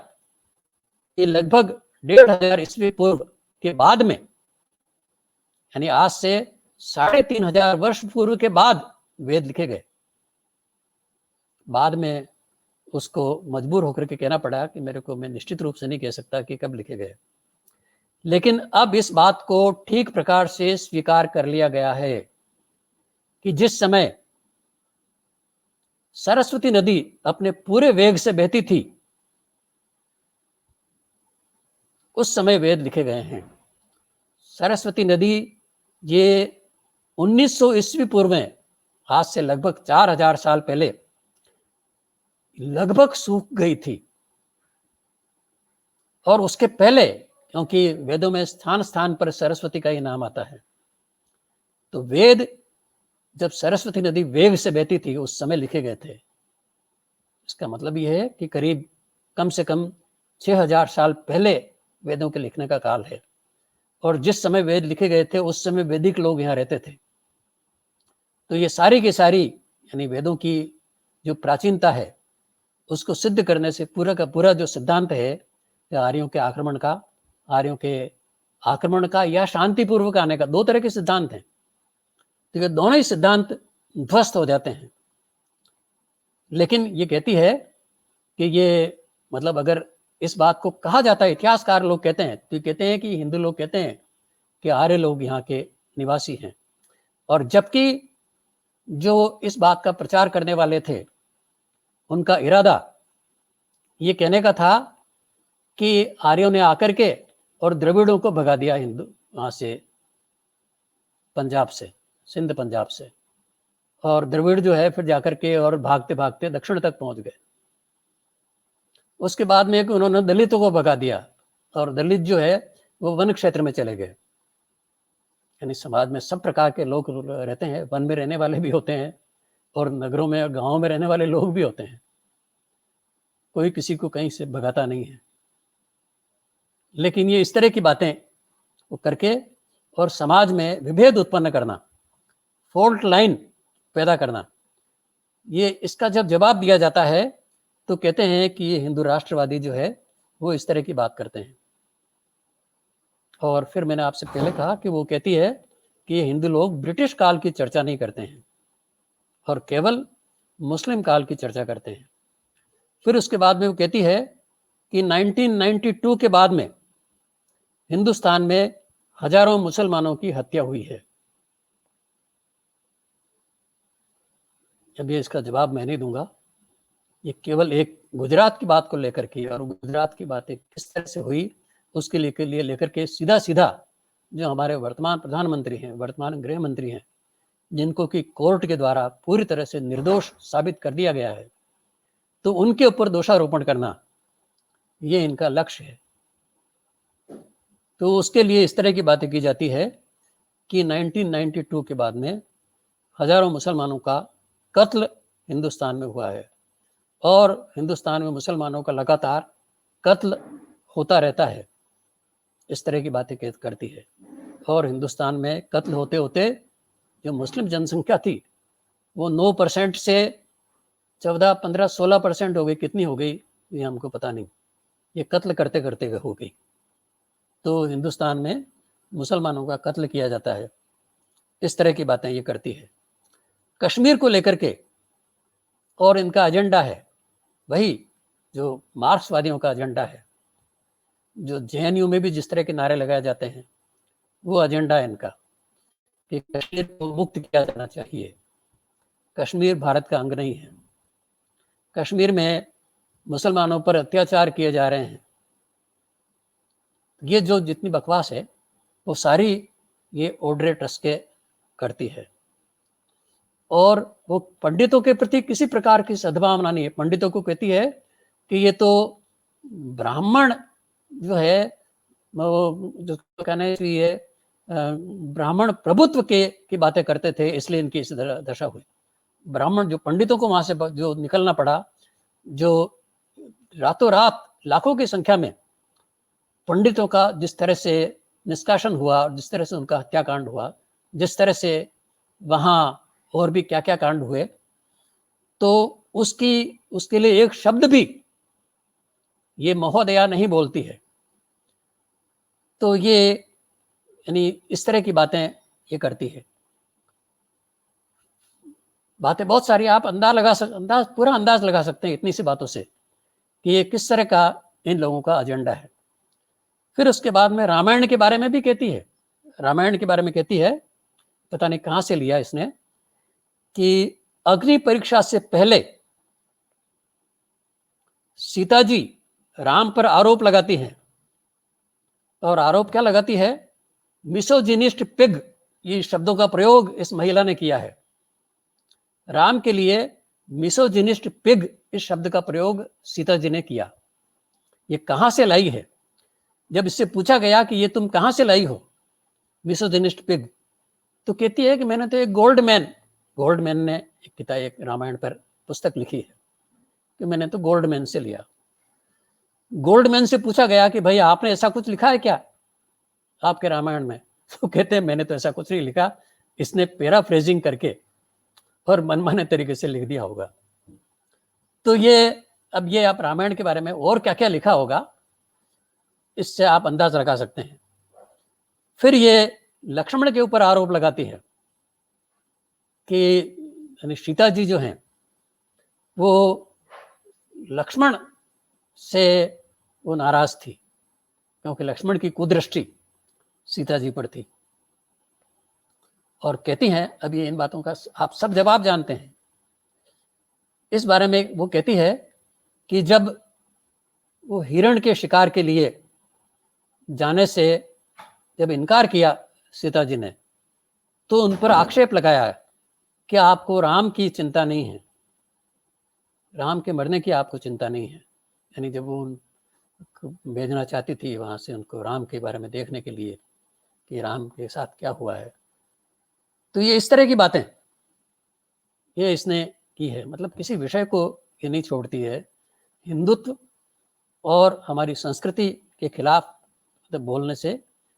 कि लगभग 1500 ईस्वी पूर्व के बाद में, यानी आज से 3500 वर्ष पूर्व के बाद वेद लिखे गए। बाद में उसको मजबूर होकर के कहना पड़ा कि मैं निश्चित रूप से नहीं कह सकता कि कब लिखे गए, लेकिन अब इस बात को ठीक प्रकार से स्वीकार कर लिया गया है कि जिस समय सरस्वती नदी अपने पूरे वेग से बहती थी, उस समय वेद लिखे गए हैं। सरस्वती नदी ये 1900 ईस्वी पूर्व में, आज से लगभग 4000 साल पहले लगभग सूख गई थी। और उसके पहले, क्योंकि वेदों में स्थान स्थान पर सरस्वती का ही नाम आता है, तो वेद जब सरस्वती नदी वेग से बहती थी उस समय लिखे गए थे। इसका मतलब यह है कि करीब कम से कम 6000 साल पहले वेदों के लिखने का काल है। और जिस समय वेद लिखे गए थे उस समय वैदिक लोग यहाँ रहते थे। तो ये सारी की सारी, यानी वेदों की जो प्राचीनता है, उसको सिद्ध करने से पूरा का पूरा जो सिद्धांत है आर्यों के आक्रमण का या शांतिपूर्वक आने का, 2 तरह के सिद्धांत हैं, तो ये दोनों ही सिद्धांत ध्वस्त हो जाते हैं। लेकिन ये कहती है कि ये, मतलब अगर इस बात को कहा जाता है, इतिहासकार लोग कहते हैं, तो कहते हैं कि हिंदू लोग कहते हैं कि आर्य लोग यहाँ के निवासी हैं। और जबकि जो इस बात का प्रचार करने वाले थे, उनका इरादा ये कहने का था कि आर्यों ने आकर के और द्रविड़ों को भगा दिया हिंदू वहाँ से, पंजाब से, सिंध पंजाब से, और द्रविड़ जो है फिर जाकर के और भागते भागते दक्षिण तक पहुंच गए। उसके बाद में कि उन्होंने दलितों को भगा दिया और दलित जो है वो वन क्षेत्र में चले गए। यानी समाज में सब प्रकार के लोग रहते हैं, वन में रहने वाले भी होते हैं और नगरों में और गाँव में रहने वाले लोग भी होते हैं। कोई किसी को कहीं से भगाता नहीं है। लेकिन ये इस तरह की बातें वो करके और समाज में विभेद उत्पन्न करना, फॉल्ट लाइन पैदा करना, ये इसका जब जवाब दिया जाता है तो कहते हैं कि ये हिंदू राष्ट्रवादी जो है वो इस तरह की बात करते हैं। और फिर मैंने आपसे पहले कहा कि वो कहती है कि ये हिंदू लोग ब्रिटिश काल की चर्चा नहीं करते हैं और केवल मुस्लिम काल की चर्चा करते हैं। फिर उसके बाद में वो कहती है कि 1992 के बाद में हिंदुस्तान में हजारों मुसलमानों की हत्या हुई है। अब ये इसका जवाब मैं नहीं दूंगा, ये केवल एक गुजरात की बात को लेकर के, और गुजरात की बातें किस तरह से हुई उसके लिए लेकर के सीधा सीधा जो हमारे वर्तमान प्रधानमंत्री हैं, वर्तमान गृह मंत्री हैं, जिनको कि कोर्ट के द्वारा पूरी तरह से निर्दोष साबित कर दिया गया है, तो उनके ऊपर दोषारोपण करना ये इनका लक्ष्य है। तो उसके लिए इस तरह की बातें की जाती है कि 1992 के बाद में हजारों मुसलमानों का कत्ल हिंदुस्तान में हुआ है और हिंदुस्तान में मुसलमानों का लगातार कत्ल होता रहता है, इस तरह की बातें करती है। और हिंदुस्तान में कत्ल होते होते जो मुस्लिम जनसंख्या थी वो 9% से 14, 15, 16% हो गई, कितनी हो गई ये हमको पता नहीं, ये कत्ल करते करते हो गई। तो हिंदुस्तान में मुसलमानों का कत्ल किया जाता है, इस तरह की बातें ये करती है। कश्मीर को लेकर के और इनका एजेंडा है वही जो मार्क्सवादियों का एजेंडा है, जो जेएनयू में भी जिस तरह के नारे लगाए जाते हैं वो एजेंडा है इनका कि कश्मीर को मुक्त किया जाना चाहिए। कश्मीर भारत का अंग नहीं है, कश्मीर में मुसलमानों पर अत्याचार किए जा रहे हैं। ये जो जितनी बकवास है वो सारी ये ऑड्रे टस्के करती है और वो पंडितों के प्रति किसी प्रकार की सद्भावना नहीं है। पंडितों को कहती है कि ये तो ब्राह्मण जो है वो जो कहने की ये ब्राह्मण प्रभुत्व की बातें करते थे इसलिए इनकी इस दशा हुई। ब्राह्मण जो पंडितों को वहां से जो निकलना पड़ा, जो रातों रात लाखों की संख्या में पंडितों का जिस तरह से निष्कासन हुआ, जिस तरह से उनका हत्याकांड हुआ, जिस तरह से वहां और भी क्या क्या कांड हुए, तो उसके लिए एक शब्द भी ये महोदया नहीं बोलती है। तो ये यानी इस तरह की बातें ये करती है। बातें बहुत सारी, आप पूरा अंदाज लगा सकते हैं इतनी सी बातों से कि ये किस तरह का इन लोगों का एजेंडा है। फिर उसके बाद में रामायण के बारे में भी कहती है। रामायण के बारे में कहती है, पता नहीं कहां से लिया इसने, कि अग्नि परीक्षा से पहले सीता जी राम पर आरोप लगाती हैं और आरोप क्या लगाती है, मिसोजिनिस्ट पिग, ये शब्दों का प्रयोग इस महिला ने किया है। राम के लिए मिसोजिनिस्ट पिग इस शब्द का प्रयोग सीता जी ने किया। ये कहां से लाई है? जब इससे पूछा गया कि ये तुम कहां से लाई हो मिसोजिनिस्ट पिग, तो कहती है कि मैंने तो एक गोल्डमैन ने एक किताब, एक रामायण पर पुस्तक लिखी है कि मैंने तो गोल्डमैन से लिया। गोल्डमैन से पूछा गया कि भाई आपने ऐसा कुछ लिखा है क्या आपके रामायण में, तो कहते हैं मैंने तो ऐसा कुछ नहीं लिखा, इसने पैराफ्रेजिंग करके और मनमाने तरीके से लिख दिया होगा। तो ये अब ये आप रामायण के बारे में और क्या क्या लिखा होगा इससे आप अंदाज लगा सकते हैं। फिर ये लक्ष्मण के ऊपर आरोप लगाती है कि यानी सीता जी जो हैं वो लक्ष्मण से वो नाराज थी क्योंकि लक्ष्मण की कुदृष्टि सीता जी पर थी। और कहती हैं, अब ये इन बातों का आप सब जवाब जानते हैं। इस बारे में वो कहती है कि जब वो हिरण के शिकार के लिए जाने से जब इनकार किया सीता जी ने, तो उन पर आक्षेप लगाया कि आपको राम की चिंता नहीं है, राम के मरने की आपको चिंता नहीं है। यानी जब वो भेजना चाहती थी वहां से उनको राम के बारे में देखने के लिए कि राम के साथ क्या हुआ है। तो ये इस तरह की बातें ये इसने की है। मतलब किसी विषय को ये नहीं छोड़ती है। हिंदुत्व और हमारी संस्कृति के खिलाफ बोलने से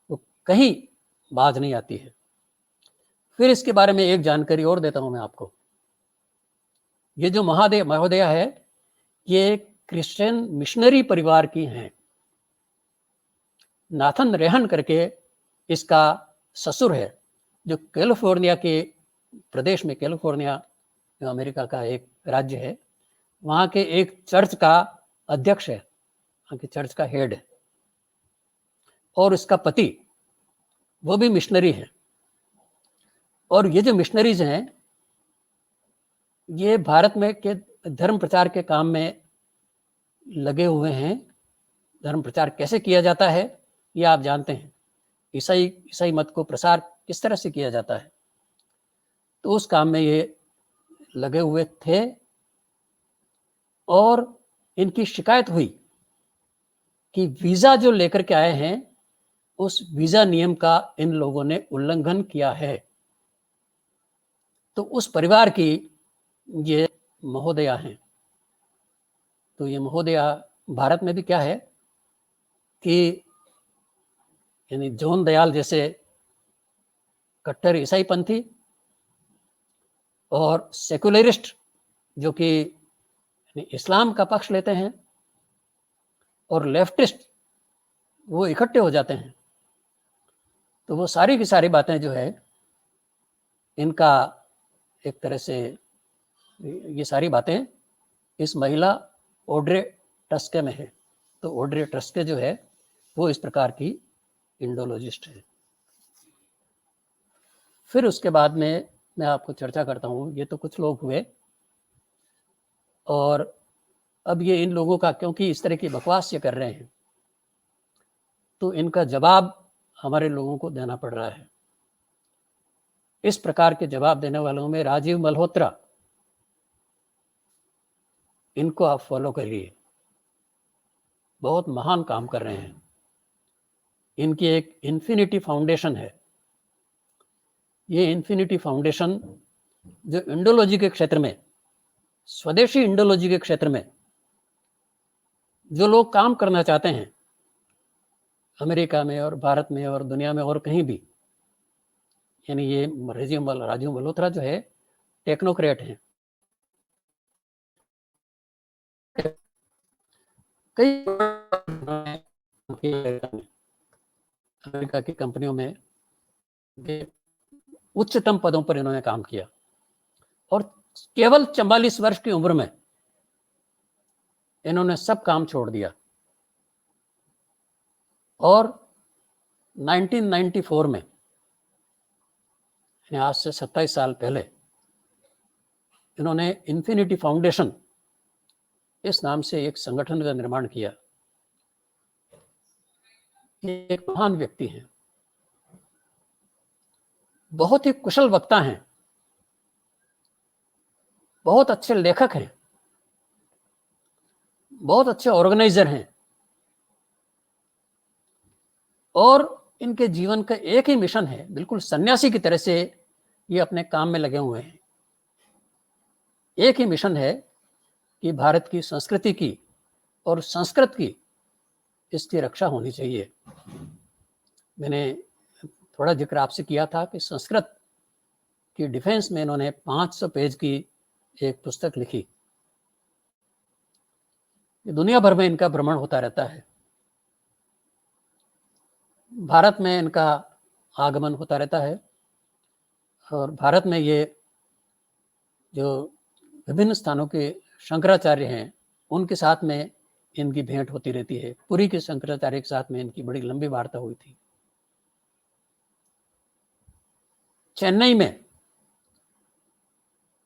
वो कहीं बाज नहीं आती है। फिर इसके बारे में एक जानकारी और देता हूं मैं आपको। ये जो महोदया है ये क्रिश्चियन मिशनरी परिवार की हैं। नाथन रेहन करके इसका ससुर है, जो कैलिफोर्निया के प्रदेश में, कैलिफोर्निया जो अमेरिका का एक राज्य है, वहाँ के एक चर्च का अध्यक्ष है, वहाँ की चर्च का हेड है। और इसका पति वो भी मिशनरी है। और ये जो मिशनरीज हैं, ये भारत में के धर्म प्रचार के काम में लगे हुए हैं। धर्म प्रचार कैसे किया जाता है ये आप जानते हैं। ईसाई मत को प्रसार किस तरह से किया जाता है, तो उस काम में ये लगे हुए थे। और इनकी शिकायत हुई कि वीज़ा जो लेकर के आए हैं, उस वीज़ा नियम का इन लोगों ने उल्लंघन किया है। तो उस परिवार की ये महोदया हैं। तो ये महोदया भारत में भी क्या है कि यानी जॉन दयाल जैसे कट्टर ईसाईपंथी और सेकुलरिस्ट जो कि इस्लाम का पक्ष लेते हैं, और लेफ्टिस्ट वो इकट्ठे हो जाते हैं। तो वो सारी की सारी बातें जो है, इनका एक तरह से ये सारी बातें इस महिला ऑड्रे टस्के में है। तो ऑड्रे टस्के जो है वो इस प्रकार की इंडोलॉजिस्ट है। फिर उसके बाद में मैं आपको चर्चा करता हूँ। ये तो कुछ लोग हुए, और अब ये इन लोगों का, क्योंकि इस तरह की बकवास ये कर रहे हैं, तो इनका जवाब हमारे लोगों को देना पड़ रहा है। इस प्रकार के जवाब देने वालों में राजीव मल्होत्रा, इनको आप फॉलो करिए, बहुत महान काम कर रहे हैं। इनकी एक इन्फिनिटी फाउंडेशन है। ये इन्फिनिटी फाउंडेशन जो इंडोलॉजी के क्षेत्र में, स्वदेशी इंडोलॉजी के क्षेत्र में जो लोग काम करना चाहते हैं, अमेरिका में और भारत में और दुनिया में और कहीं भी, यानी ये राजीव मल्होत्रा जो है टेक्नोक्रेट हैं। कई अमेरिका की कंपनियों में उच्चतम पदों पर इन्होंने काम किया, और केवल 44 वर्ष की उम्र में इन्होंने सब काम छोड़ दिया। और 1994 में, आज से 27 साल पहले, इन्होंने इन्फिनिटी फाउंडेशन इस नाम से एक संगठन का निर्माण किया। ये एक महान व्यक्ति हैं, बहुत ही कुशल वक्ता हैं, बहुत अच्छे लेखक हैं, बहुत अच्छे ऑर्गेनाइजर हैं, और इनके जीवन का एक ही मिशन है, बिल्कुल सन्यासी की तरह से ये अपने काम में लगे हुए हैं। एक ही मिशन है कि भारत की संस्कृति की और संस्कृत की, इसकी रक्षा होनी चाहिए। मैंने थोड़ा जिक्र आपसे किया था कि संस्कृत की डिफेंस में इन्होंने 500 पेज की एक पुस्तक लिखी। दुनिया भर में इनका भ्रमण होता रहता है। भारत में इनका आगमन होता रहता है, और भारत में ये जो विभिन्न स्थानों के शंकराचार्य हैं, उनके साथ में इनकी भेंट होती रहती है। पुरी के शंकराचार्य के साथ में इनकी बड़ी लंबी वार्ता हुई थी। चेन्नई में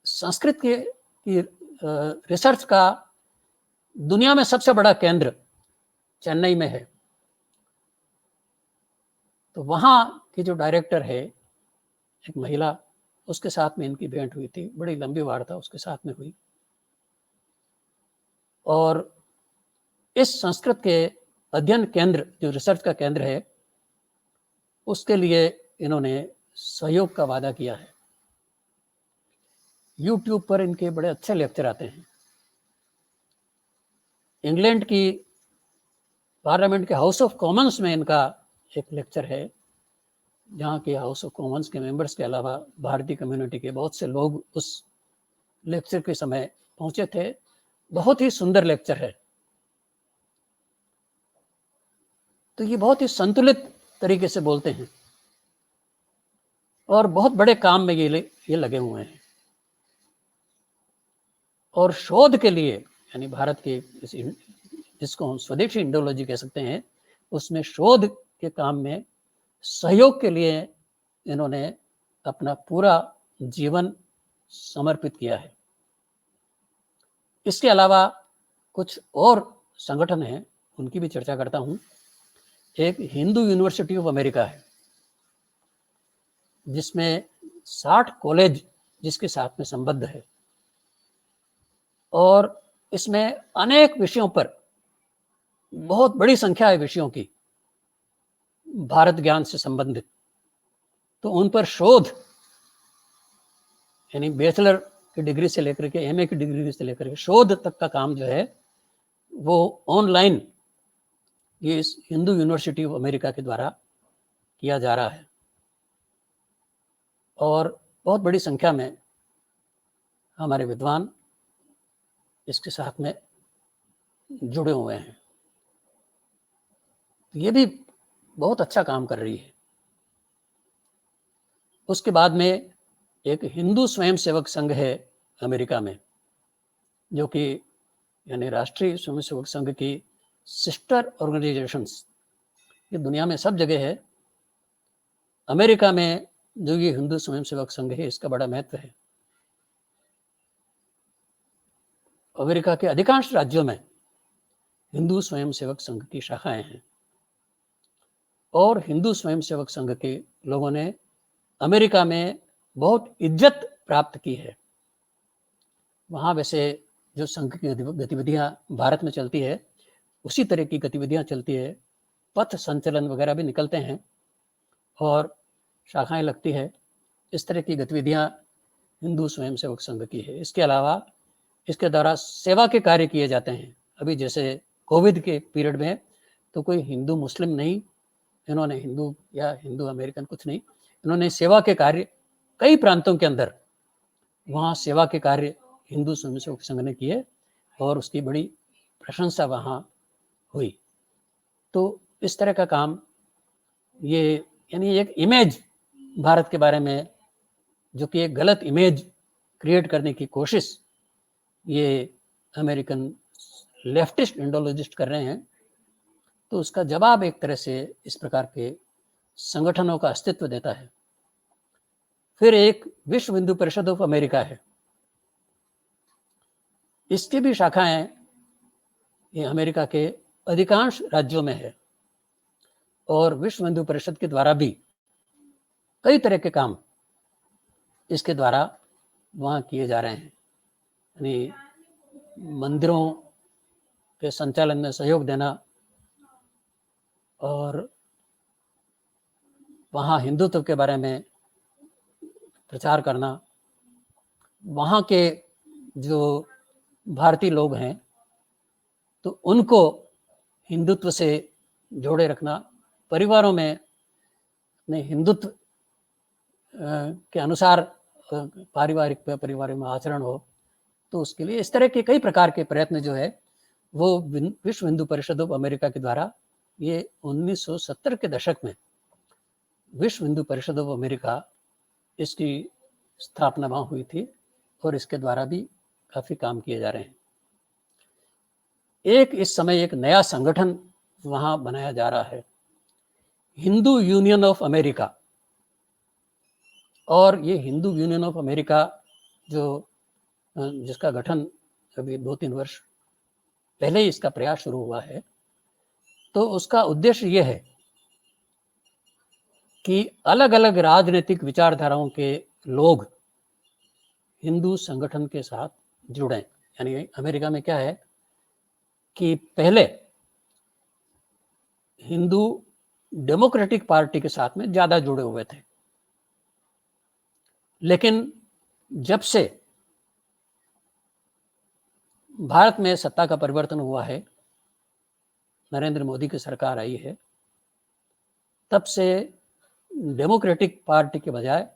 संस्कृत की रिसर्च का दुनिया में सबसे बड़ा केंद्र चेन्नई में है। तो वहाँ की जो डायरेक्टर है, एक महिला, उसके साथ में इनकी भेंट हुई थी। बड़ी लंबी वार्ता उसके साथ में हुई। और इस संस्कृत के अध्ययन केंद्र, जो रिसर्च का केंद्र है, उसके लिए इन्होंने सहयोग का वादा किया है। यूट्यूब पर इनके बड़े अच्छे लेक्चर आते हैं। इंग्लैंड की पार्लियामेंट के हाउस ऑफ कॉमन्स में इनका एक लेक्चर है, जहाँ के हाउस ऑफ कॉमन्स के मेंबर्स के अलावा भारतीय कम्युनिटी के बहुत से लोग उस लेक्चर के समय पहुंचे थे। बहुत ही सुंदर लेक्चर है। तो ये बहुत ही संतुलित तरीके से बोलते हैं और बहुत बड़े काम में ये लगे हुए हैं। और शोध के लिए, यानी भारत के जिसको हम स्वदेशी इंडोलॉजी कह सकते हैं, उसमें शोध के काम में सहयोग के लिए इन्होंने अपना पूरा जीवन समर्पित किया है। इसके अलावा कुछ और संगठन हैं, उनकी भी चर्चा करता हूं। एक हिंदू यूनिवर्सिटी ऑफ अमेरिका है, जिसमें 60 कॉलेज जिसके साथ में संबद्ध है, और इसमें अनेक विषयों पर, बहुत बड़ी संख्या है विषयों की भारत ज्ञान से संबंधित, तो उन पर शोध, यानी बैचलर की डिग्री से लेकर के एमए की डिग्री से लेकर के शोध तक का काम जो है वो ऑनलाइन ये इस हिंदू यूनिवर्सिटी ऑफ अमेरिका के द्वारा किया जा रहा है। और बहुत बड़ी संख्या में हमारे विद्वान इसके साथ में जुड़े हुए हैं। तो ये भी बहुत अच्छा काम कर रही है। उसके बाद में एक हिंदू स्वयंसेवक संघ है अमेरिका में, जो कि यानी राष्ट्रीय स्वयंसेवक संघ की सिस्टर ऑर्गेनाइजेशंस, ये दुनिया में सब जगह है। अमेरिका में जो ये हिंदू स्वयंसेवक संघ है, इसका बड़ा महत्व है। अमेरिका के अधिकांश राज्यों में हिंदू स्वयंसेवक संघ की शाखाएं हैं, और हिंदू स्वयंसेवक संघ के लोगों ने अमेरिका में बहुत इज्जत प्राप्त की है। वहाँ वैसे जो संघ की गतिविधियाँ भारत में चलती है, उसी तरह की गतिविधियाँ चलती है, पथ संचलन वगैरह भी निकलते हैं और शाखाएं लगती है। इस तरह की गतिविधियाँ हिंदू स्वयंसेवक संघ की है। इसके अलावा इसके द्वारा सेवा के कार्य किए जाते हैं। अभी जैसे कोविड के पीरियड में तो कोई हिंदू मुस्लिम नहीं, इन्होंने हिंदू या हिंदू अमेरिकन कुछ नहीं, इन्होंने सेवा के कार्य कई प्रांतों के अंदर, वहाँ सेवा के कार्य हिंदू स्वयंसेवक संघ ने किए और उसकी बड़ी प्रशंसा वहाँ हुई। तो इस तरह का काम, ये यानी एक इमेज भारत के बारे में, जो कि एक गलत इमेज क्रिएट करने की कोशिश ये अमेरिकन लेफ्टिस्ट इंडोलॉजिस्ट कर रहे हैं, तो उसका जवाब एक तरह से इस प्रकार के संगठनों का अस्तित्व देता है। फिर एक विश्व हिंदू परिषद ऑफ अमेरिका है, इसकी भी शाखाएं ये अमेरिका के अधिकांश राज्यों में है, और विश्व हिंदू परिषद के द्वारा भी कई तरह के काम इसके द्वारा वहाँ किए जा रहे हैं। यानी मंदिरों के संचालन में सहयोग देना और वहाँ हिंदुत्व के बारे में प्रचार करना, वहाँ के जो भारतीय लोग हैं तो उनको हिंदुत्व से जोड़े रखना, परिवारों में अपने हिंदुत्व के अनुसार परिवार में आचरण हो, तो उसके लिए इस तरह के कई प्रकार के प्रयत्न जो है वो विश्व हिंदू परिषद ऑफ अमेरिका के द्वारा, ये 1970 के दशक में विश्व हिंदू परिषद ऑफ अमेरिका, इसकी स्थापना वहाँ हुई थी और इसके द्वारा भी काफ़ी काम किए जा रहे हैं। इस समय एक नया संगठन वहाँ बनाया जा रहा है, हिंदू यूनियन ऑफ अमेरिका। और ये हिंदू यूनियन ऑफ अमेरिका जिसका गठन अभी 2-3 वर्ष पहले ही इसका प्रयास शुरू हुआ है, तो उसका उद्देश्य ये है कि अलग अलग राजनीतिक विचारधाराओं के लोग हिंदू संगठन के साथ जुड़ें। यानी अमेरिका में क्या है कि पहले हिंदू डेमोक्रेटिक पार्टी के साथ में ज़्यादा जुड़े हुए थे, लेकिन जब से भारत में सत्ता का परिवर्तन हुआ है, नरेंद्र मोदी की सरकार आई है, तब से डेमोक्रेटिक पार्टी के बजाय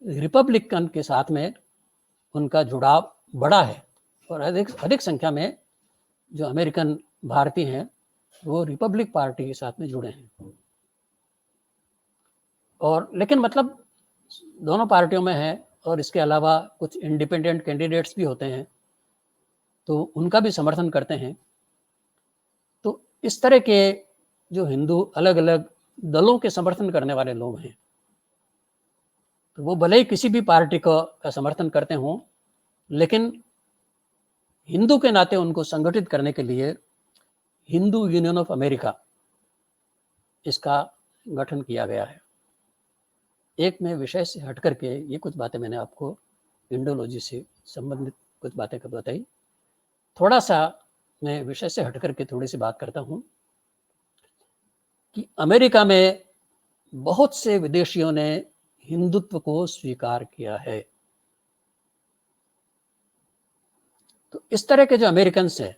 रिपब्लिकन के साथ में उनका जुड़ाव बढ़ा है। और अधिक संख्या में जो अमेरिकन भारतीय हैं वो रिपब्लिक पार्टी के साथ में जुड़े हैं। और लेकिन मतलब दोनों पार्टियों में है, और इसके अलावा कुछ इंडिपेंडेंट कैंडिडेट्स भी होते हैं, तो उनका भी समर्थन करते हैं। तो इस तरह के जो हिंदू अलग अलग दलों के समर्थन करने वाले लोग हैं, तो वो भले ही किसी भी पार्टी का समर्थन करते हों, लेकिन हिंदू के नाते उनको संगठित करने के लिए हिंदू यूनियन ऑफ अमेरिका, इसका गठन किया गया है। एक में विषय से हट करके ये कुछ बातें मैंने आपको इंडोलॉजी से संबंधित कुछ बातें बताई। थोड़ा सा मैं विषय से हट करके थोड़ी सी बात करता हूँ कि अमेरिका में बहुत से विदेशियों ने हिंदुत्व को स्वीकार किया है। तो इस तरह के जो अमेरिकन्स हैं,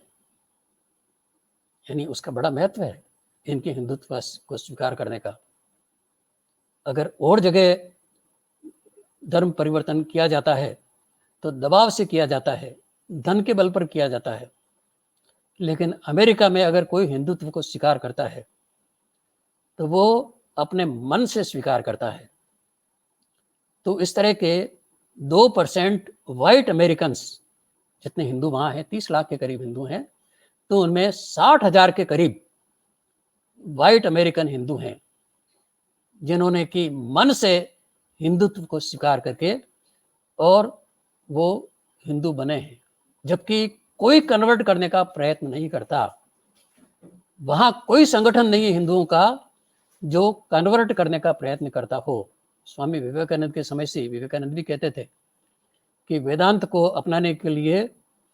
यानी उसका बड़ा महत्व है इनके हिंदुत्व को स्वीकार करने का। अगर और जगह धर्म परिवर्तन किया जाता है तो दबाव से किया जाता है, धन के बल पर किया जाता है, लेकिन अमेरिका में अगर कोई हिंदुत्व को स्वीकार करता है तो वो अपने मन से स्वीकार करता है। तो इस तरह के 2% वाइट अमेरिकन्स, जितने हिंदू वहाँ हैं, 30 लाख के करीब हिंदू हैं, तो उनमें 60,000 के करीब वाइट अमेरिकन हिंदू हैं जिन्होंने कि मन से हिंदुत्व को स्वीकार करके और वो हिंदू बने हैं, जबकि कोई कन्वर्ट करने का प्रयत्न नहीं करता। वहां कोई संगठन नहीं है हिंदुओं का जो कन्वर्ट करने का प्रयत्न करता हो। स्वामी विवेकानंद के समय से विवेकानंद भी कहते थे कि वेदांत को अपनाने के लिए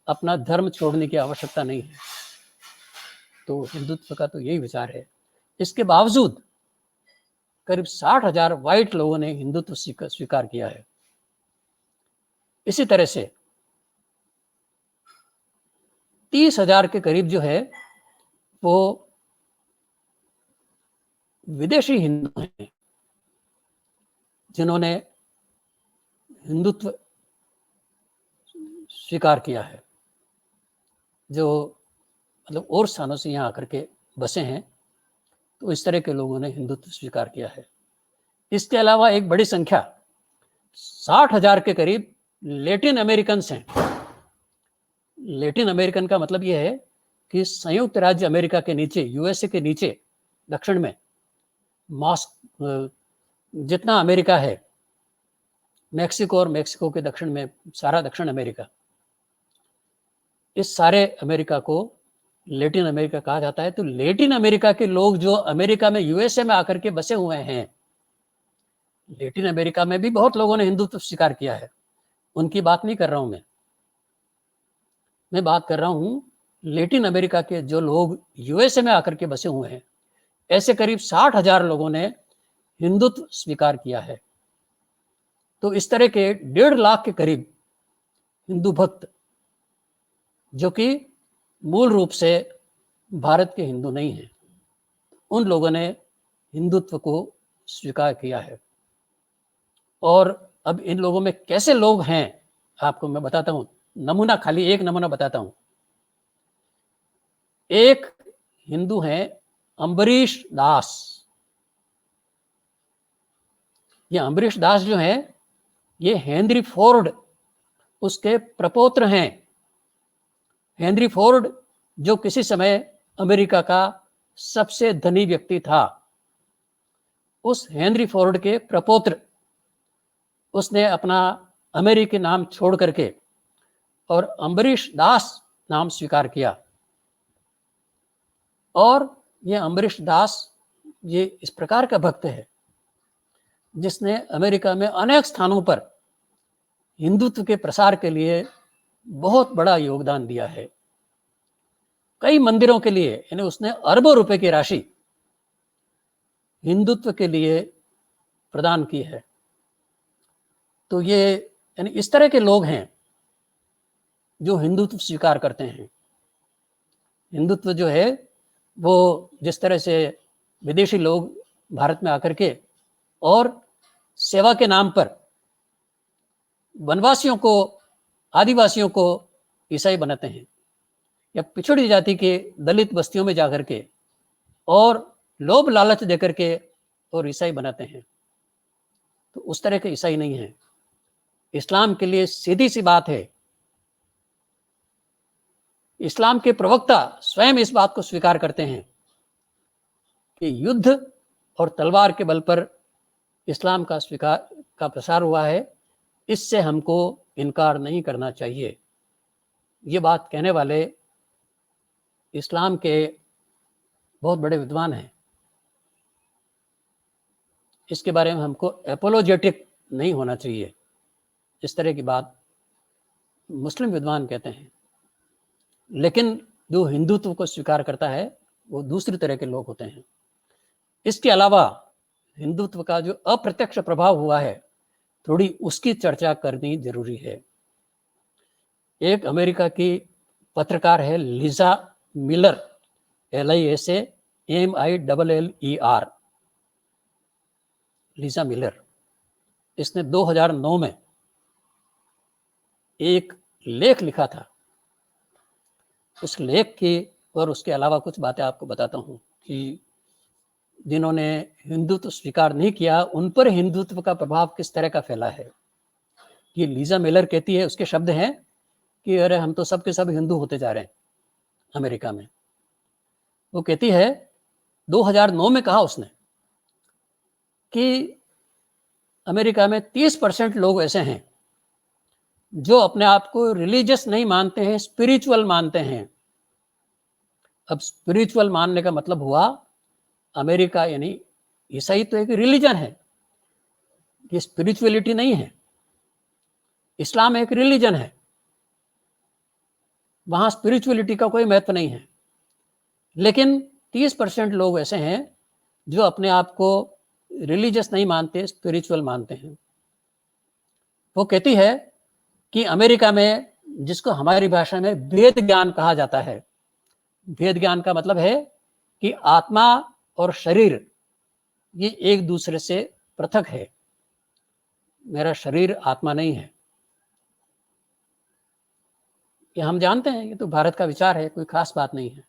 अपना धर्म छोड़ने की आवश्यकता नहीं है। तो हिंदुत्व का तो यही विचार है। इसके बावजूद करीब 60,000 वाइट लोगों ने हिंदुत्व स्वीकार किया है। इसी तरह से 30,000 के करीब जो है वो विदेशी हिंदू हैं जिन्होंने हिंदुत्व स्वीकार किया है, जो मतलब और स्थानों से यहाँ आकर के बसे हैं। तो इस तरह के लोगों ने हिंदुत्व स्वीकार किया है। इसके अलावा एक बड़ी संख्या 60,000 के करीब लैटिन अमेरिकन्स हैं। लैटिन अमेरिकन का मतलब यह है कि संयुक्त राज्य अमेरिका के नीचे, यूएसए के नीचे दक्षिण में जितना अमेरिका है, मैक्सिको और मैक्सिको के दक्षिण में सारा दक्षिण अमेरिका, इस सारे अमेरिका को लैटिन अमेरिका कहा जाता है। तो लैटिन अमेरिका के लोग जो अमेरिका में, यूएसए में आकर के बसे हुए हैं, लैटिन अमेरिका में भी बहुत लोगों ने हिंदुत्व स्वीकार किया है। उनकी बात नहीं कर रहा हूं मैं बात कर रहा हूं लैटिन अमेरिका के जो लोग यूएसए में आकर के बसे हुए हैं। ऐसे करीब 60,000 लोगों ने हिंदुत्व स्वीकार किया है। तो इस तरह के 1.5 लाख के करीब हिंदू भक्त, जो कि मूल रूप से भारत के हिंदू नहीं हैं, उन लोगों ने हिंदुत्व को स्वीकार किया है। और अब इन लोगों में कैसे लोग हैं आपको मैं बताता हूं। नमूना, खाली एक नमूना बताता हूं। एक हिंदू हैं अम्बरीश दास। ये अम्बरीश दास जो हैं, ये हेनरी फोर्ड उसके प्रपौत्र हैं। हेनरी फोर्ड जो किसी समय अमेरिका का सबसे धनी व्यक्ति था, उस हेनरी फोर्ड के प्रपौत्र, उसने अपना अमेरिकी नाम छोड़ करके और अम्बरीश दास नाम स्वीकार किया। और ये अम्बरीश दास ये इस प्रकार का भक्त है जिसने अमेरिका में अनेक स्थानों पर हिंदुत्व के प्रसार के लिए बहुत बड़ा योगदान दिया है। कई मंदिरों के लिए यानी उसने अरबों रुपए की राशि हिंदुत्व के लिए प्रदान की है। तो ये यानी इस तरह के लोग हैं जो हिंदुत्व स्वीकार करते हैं। हिंदुत्व जो है वो जिस तरह से विदेशी लोग भारत में आकर के और सेवा के नाम पर वनवासियों को, आदिवासियों को ईसाई बनाते हैं, या पिछड़ी जाति के दलित बस्तियों में जाकर के और लोभ लालच देकर के और ईसाई बनाते हैं। तो उस तरह के ईसाई नहीं है। इस्लाम के लिए सीधी सी बात है, इस्लाम के प्रवक्ता स्वयं इस बात को स्वीकार करते हैं कि युद्ध और तलवार के बल पर इस्लाम का प्रसार हुआ है, इससे हमको इनकार नहीं करना चाहिए। ये बात कहने वाले इस्लाम के बहुत बड़े विद्वान हैं। इसके बारे में हमको एपोलोजेटिक नहीं होना चाहिए। इस तरह की बात मुस्लिम विद्वान कहते हैं। लेकिन जो हिंदुत्व को स्वीकार करता है वो दूसरी तरह के लोग होते हैं। इसके अलावा हिंदुत्व का जो अप्रत्यक्ष प्रभाव हुआ है, थोड़ी उसकी चर्चा करनी जरूरी है। एक अमेरिका की पत्रकार है Lija Miller, LISAMILLER, Lija Miller. इसने 2009 में एक लेख लिखा था। उस लेख की और उसके अलावा कुछ बातें आपको बताता हूं कि जिन्होंने हिंदुत्व स्वीकार नहीं किया उन पर हिंदुत्व का प्रभाव किस तरह का फैला है। ये लिजा मिलर कहती है, उसके शब्द हैं कि अरे हम तो सब के सब हिंदू होते जा रहे हैं अमेरिका में। वो कहती है 2009 में कहा उसने कि अमेरिका में 30% लोग ऐसे हैं जो अपने आप को रिलीजियस नहीं मानते हैं, स्पिरिचुअल मानते हैं। अब स्पिरिचुअल मानने का मतलब हुआ अमेरिका यानी ईसाई तो एक रिलीजन है, ये स्पिरिचुअलिटी नहीं है। इस्लाम एक रिलीजन है, वहां स्पिरिचुअलिटी का कोई महत्व नहीं है। लेकिन 30% लोग ऐसे हैं जो अपने आप को रिलीजियस नहीं मानते, स्पिरिचुअल मानते हैं। वो कहती है कि अमेरिका में, जिसको हमारी भाषा में वेद ज्ञान कहा जाता है, वेद ज्ञान का मतलब है कि आत्मा और शरीर ये एक दूसरे से पृथक है। मेरा शरीर आत्मा नहीं है। ये हम जानते हैं, ये तो भारत का विचार है, कोई खास बात नहीं है।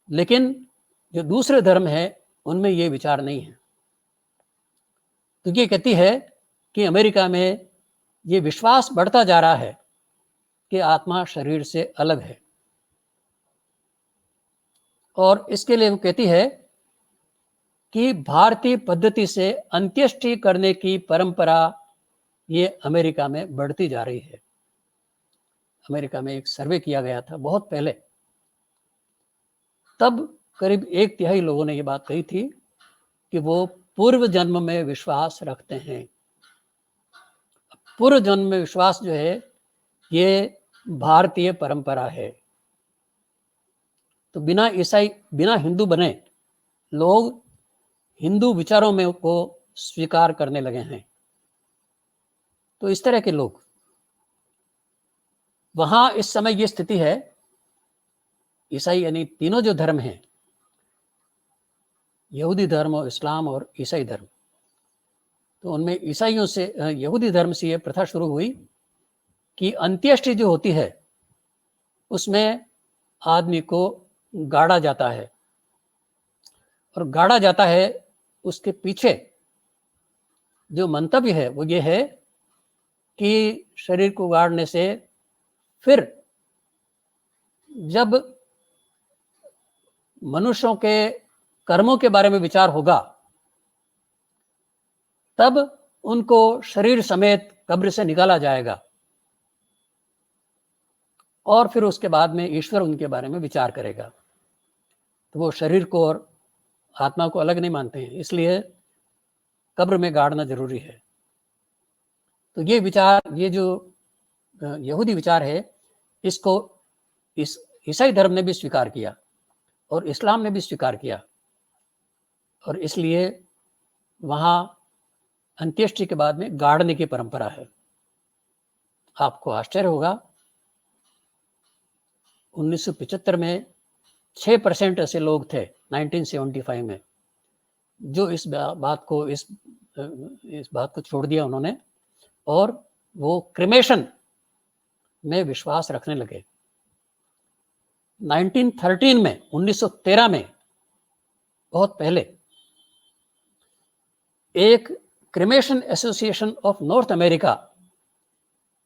लेकिन जो दूसरे धर्म है उनमें ये विचार नहीं है। तो ये कहती है कि अमेरिका में ये विश्वास बढ़ता जा रहा है कि आत्मा शरीर से अलग है। और इसके लिए वो कहती है कि भारतीय पद्धति से अंत्येष्टि करने की परंपरा ये अमेरिका में बढ़ती जा रही है। अमेरिका में एक सर्वे किया गया था बहुत पहले, तब करीब 1/3 लोगों ने ये बात कही थी कि वो पूर्व जन्म में विश्वास रखते हैं। पूर्व जन्म में विश्वास जो है ये भारतीय परंपरा है। तो बिना ईसाई, बिना हिंदू बने लोग हिंदू विचारों में को स्वीकार करने लगे हैं। तो इस तरह के लोग, वहां इस समय ये स्थिति है, ईसाई यानी तीनों जो धर्म हैं, यहूदी धर्म और इस्लाम और ईसाई धर्म, तो उनमें ईसाइयों से, यहूदी धर्म से ये प्रथा शुरू हुई कि अंत्येष्टि जो होती है उसमें आदमी को गाड़ा जाता है। और गाड़ा जाता है, उसके पीछे जो मंतव्य है वो ये है कि शरीर को गाड़ने से फिर जब मनुष्यों के कर्मों के बारे में विचार होगा तब उनको शरीर समेत कब्र से निकाला जाएगा और फिर उसके बाद में ईश्वर उनके बारे में विचार करेगा। तो वो शरीर को और आत्मा को अलग नहीं मानते हैं, इसलिए कब्र में गाड़ना जरूरी है। तो ये विचार, ये जो यहूदी विचार है, इसको इस ईसाई धर्म ने भी स्वीकार किया और इस्लाम ने भी स्वीकार किया। और इसलिए वहाँ अंत्येष्टि के बाद में गाड़ने की परंपरा है। आपको आश्चर्य होगा, 1975 में 6% ऐसे लोग थे 1975 में जो इस बात को छोड़ दिया उन्होंने और वो क्रिमेशन में विश्वास रखने लगे। 1913 में बहुत पहले एक cremation association of north America,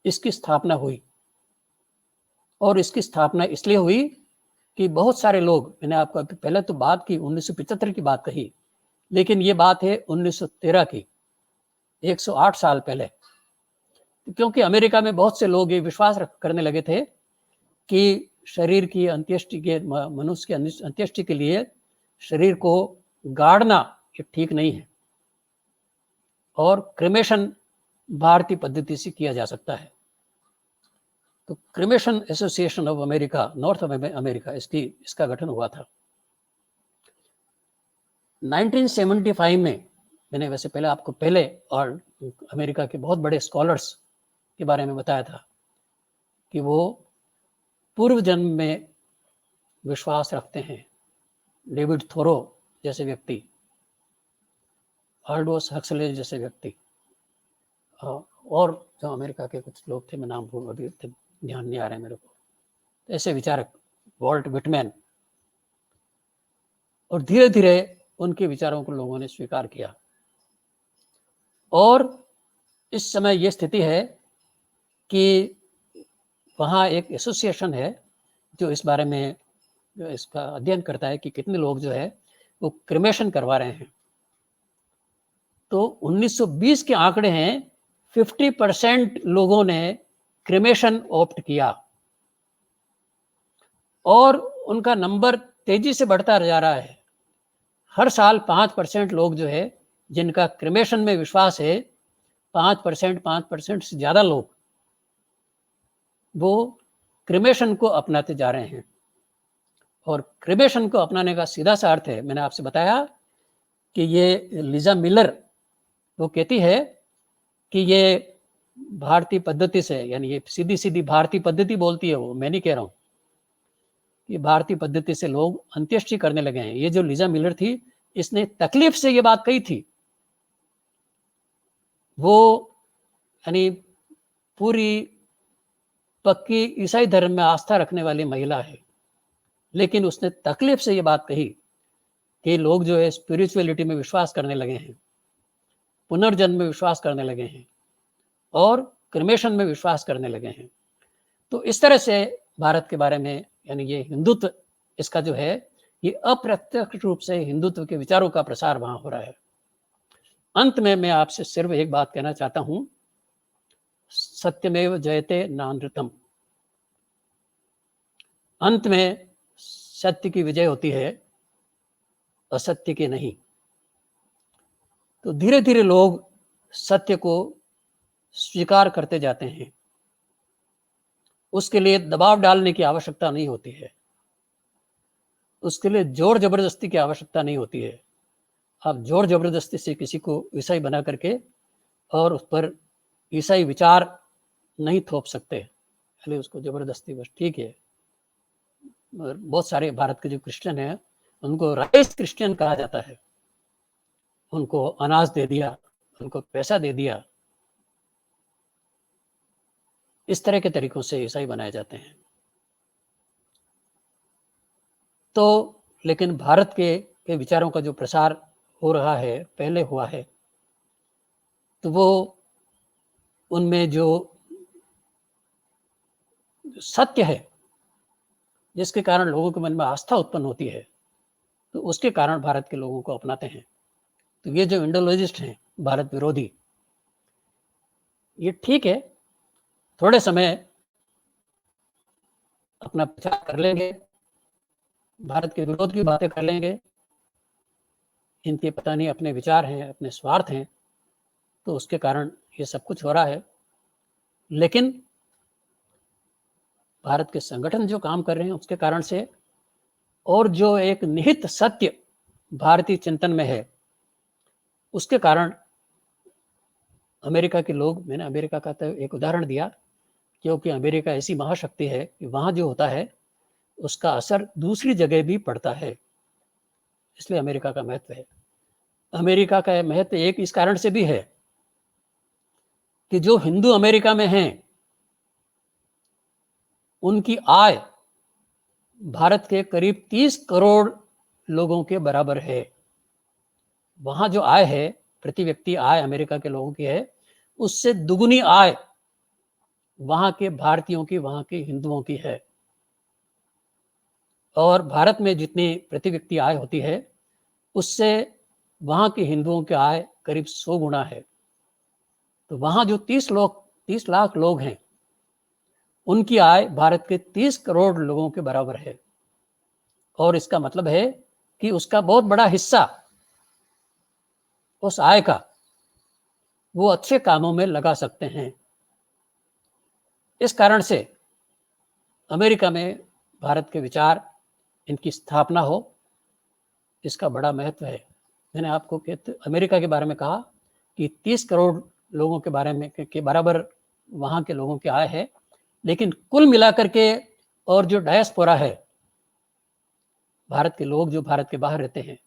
इसकी स्थापना हुई। और इसकी स्थापना इसलिए हुई कि बहुत सारे लोग, मैंने आपको पहले तो बात की 1975 की बात कही, लेकिन ये बात है 1913 की, 108 साल पहले। क्योंकि अमेरिका में बहुत से लोग ये विश्वास करने लगे थे कि शरीर की अंत्येष्टि के, मनुष्य के अंत्येष्टि के लिए शरीर को गाड़ना ये ठीक नहीं है और क्रिमेशन भारतीय पद्धति से किया जा सकता है। तो cremation association of America, north America, इसका गठन हुआ था 1975 में। मैंने वैसे पहले आपको और अमेरिका के बहुत बड़े स्कॉलर्स के बारे में बताया था कि वो पूर्व जन्म में विश्वास रखते हैं। डेविड थोरो जैसे व्यक्ति, आल्डोस हक्सले जैसे व्यक्ति, और जो अमेरिका के कुछ लोग थे, मैं नाम भूल, अभी ध्यान नहीं आ रहे मेरे को, ऐसे विचारक, वॉल्ट विटमैन। और धीरे धीरे उनके विचारों को लोगों ने स्वीकार किया। और इस समय ये स्थिति है कि वहाँ एक एसोसिएशन है जो इस बारे में जो इसका अध्ययन करता है कि कितने लोग जो है वो क्रिमेशन करवा रहे हैं। तो 1920 के आंकड़े हैं, 50% लोगों ने क्रिमेशन ऑप्ट किया और उनका नंबर तेजी से बढ़ता जा रहा है। हर साल 5% लोग जो है जिनका क्रिमेशन में विश्वास है, 5% से ज़्यादा लोग वो क्रिमेशन को अपनाते जा रहे हैं। और क्रिमेशन को अपनाने का सीधा सा अर्थ है, मैंने आपसे बताया कि ये लिजा मिलर वो कहती है कि ये भारतीय पद्धति से, यानी ये सीधी सीधी भारतीय पद्धति बोलती है वो, मैं नहीं कह रहा हूँ कि भारतीय पद्धति से लोग अंत्येष्टि करने लगे हैं। ये जो लिजा मिलर थी, इसने तकलीफ से ये बात कही थी। वो यानी पूरी पक्की ईसाई धर्म में आस्था रखने वाली महिला है, लेकिन उसने तकलीफ से ये बात कही कि लोग जो है स्पिरिचुअलिटी में विश्वास करने लगे हैं, पुनर्जन्म में विश्वास करने लगे हैं और क्रिमेशन में विश्वास करने लगे हैं। तो इस तरह से भारत के बारे में, यानी ये हिंदुत्व, इसका जो है ये अप्रत्यक्ष रूप से हिंदुत्व के विचारों का प्रसार वहां हो रहा है। अंत में मैं आपसे सिर्फ एक बात कहना चाहता हूं, सत्यमेव जयते नानृतम। अंत में सत्य की विजय होती है, असत्य की नहीं। तो धीरे धीरे लोग सत्य को स्वीकार करते जाते हैं। उसके लिए दबाव डालने की आवश्यकता नहीं होती है, उसके लिए जोर जबरदस्ती की आवश्यकता नहीं होती है। आप जोर जबरदस्ती से किसी को ईसाई बना करके और उस पर ईसाई विचार नहीं थोप सकते, खाली उसको जबरदस्ती बस, ठीक है। बहुत सारे भारत के जो क्रिश्चियन हैं उनको राइस क्रिश्चियन कहा जाता है। उनको अनाज दे दिया, उनको पैसा दे दिया, इस तरह के तरीकों से ईसाई बनाए जाते हैं। तो लेकिन भारत के विचारों का जो प्रसार हो रहा है, पहले हुआ है, तो वो उनमें जो सत्य है जिसके कारण लोगों के मन में आस्था उत्पन्न होती है, तो उसके कारण भारत के लोगों को अपनाते हैं। तो ये जो इंडोलॉजिस्ट हैं, भारत विरोधी, ये ठीक है, थोड़े समय अपना प्रचार कर लेंगे, भारत के विरोध की बातें कर लेंगे, इनके पता नहीं अपने विचार हैं, अपने स्वार्थ हैं, तो उसके कारण ये सब कुछ हो रहा है। लेकिन भारत के संगठन जो काम कर रहे हैं उसके कारण से, और जो एक निहित सत्य भारतीय चिंतन में है, उसके कारण अमेरिका के लोग, मैंने अमेरिका का तो एक उदाहरण दिया क्योंकि अमेरिका ऐसी महाशक्ति है कि वहाँ जो होता है उसका असर दूसरी जगह भी पड़ता है, इसलिए अमेरिका का महत्व है। अमेरिका का महत्व एक इस कारण से भी है कि जो हिंदू अमेरिका में हैं उनकी आय भारत के करीब 30 करोड़ लोगों के बराबर है। वहाँ जो आय है, प्रति व्यक्ति आय अमेरिका के लोगों की है, उससे दुगुनी आय वहाँ के भारतीयों की, वहाँ के हिंदुओं की है। और भारत में जितनी प्रति व्यक्ति आय होती है, उससे वहाँ के हिंदुओं की आय करीब 100 गुना है। तो वहाँ जो 30 लाख लोग हैं, उनकी आय भारत के 30 करोड़ लोगों के बराबर है। और इसका मतलब है कि उसका बहुत बड़ा हिस्सा उस आय का वो अच्छे कामों में लगा सकते हैं। इस कारण से अमेरिका में भारत के विचार, इनकी स्थापना हो, इसका बड़ा महत्व है। मैंने आपको अमेरिका के बारे में कहा कि 30 करोड़ लोगों के बारे में के बराबर वहाँ के लोगों की आय है, लेकिन कुल मिलाकर के और जो डायस्पोरा है, भारत के लोग जो भारत के बाहर रहते हैं,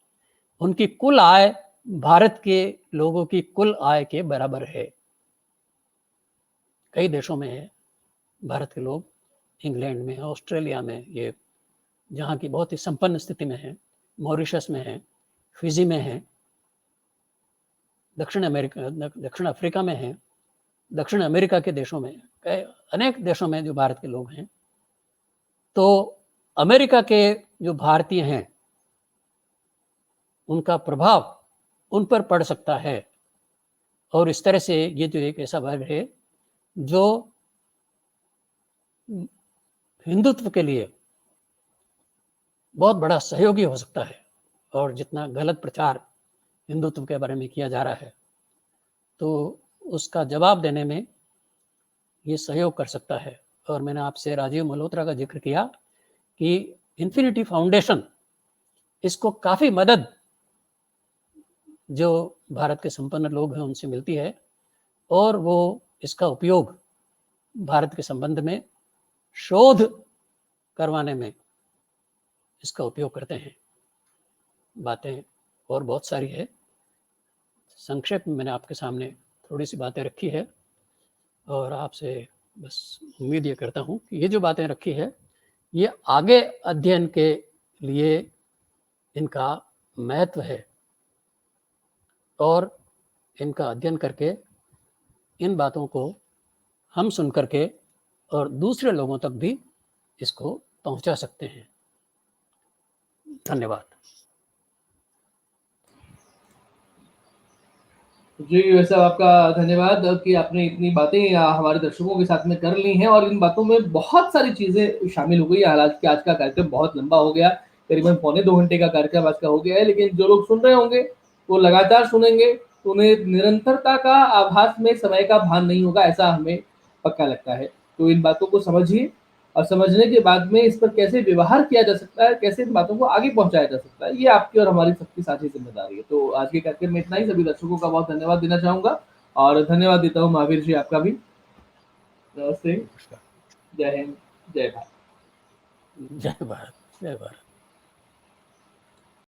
उनकी कुल आय भारत के लोगों की कुल आय के बराबर है। कई देशों में है भारत के लोग, इंग्लैंड में, ऑस्ट्रेलिया में, ये जहाँ की बहुत ही संपन्न स्थिति में है, मॉरिशस में है, फिजी में है, दक्षिण अफ्रीका में है, दक्षिण अमेरिका के देशों में, अनेक देशों में जो भारत के लोग हैं। तो अमेरिका के जो भारतीय हैं, उनका प्रभाव उन पर पड़ सकता है। और इस तरह से ये जो एक ऐसा वर्ग है जो हिंदुत्व के लिए बहुत बड़ा सहयोगी हो सकता है। और जितना गलत प्रचार हिंदुत्व के बारे में किया जा रहा है, तो उसका जवाब देने में ये सहयोग कर सकता है। और मैंने आपसे राजीव मल्होत्रा का जिक्र किया कि इन्फिनिटी फाउंडेशन, इसको काफ़ी मदद जो भारत के संपन्न लोग हैं उनसे मिलती है, और वो इसका उपयोग भारत के संबंध में शोध करवाने में इसका उपयोग करते हैं। बातें और बहुत सारी है, संक्षेप में मैंने आपके सामने थोड़ी सी बातें रखी है, और आपसे बस उम्मीद ये करता हूँ कि ये जो बातें रखी है, ये आगे अध्ययन के लिए इनका महत्व है, और इनका अध्ययन करके इन बातों को हम सुन करके और दूसरे लोगों तक भी इसको पहुंचा सकते हैं। धन्यवाद। जी, वैसे आपका धन्यवाद कि आपने इतनी बातें हमारे दर्शकों के साथ में कर ली हैं, और इन बातों में बहुत सारी चीज़ें शामिल हो गई हैं। हालाँकि आज का कार्यक्रम बहुत लंबा हो गया, करीबन पौने 2 घंटे का कार्यक्रम आज का हो गया है, लेकिन जो लोग सुन रहे होंगे, वो लगातार सुनेंगे, तो उन्हें निरंतरता का आभास में समय का भान नहीं होगा, ऐसा हमें पक्का लगता है। तो इन बातों को समझिए, और समझने के बाद में इस पर कैसे व्यवहार किया जा सकता है, कैसे इन बातों को आगे पहुँचाया जा सकता है, ये आपकी और हमारी सबकी साझी ज़िम्मेदारी है। तो आज के कार्यक्रम में इतना ही। सभी दर्शकों का बहुत धन्यवाद देना चाहूँगा, और धन्यवाद देता हूँ महावीर जी आपका भी। नमस्ते, जय हिंद, जय भारत। जय भारत, जय भारत।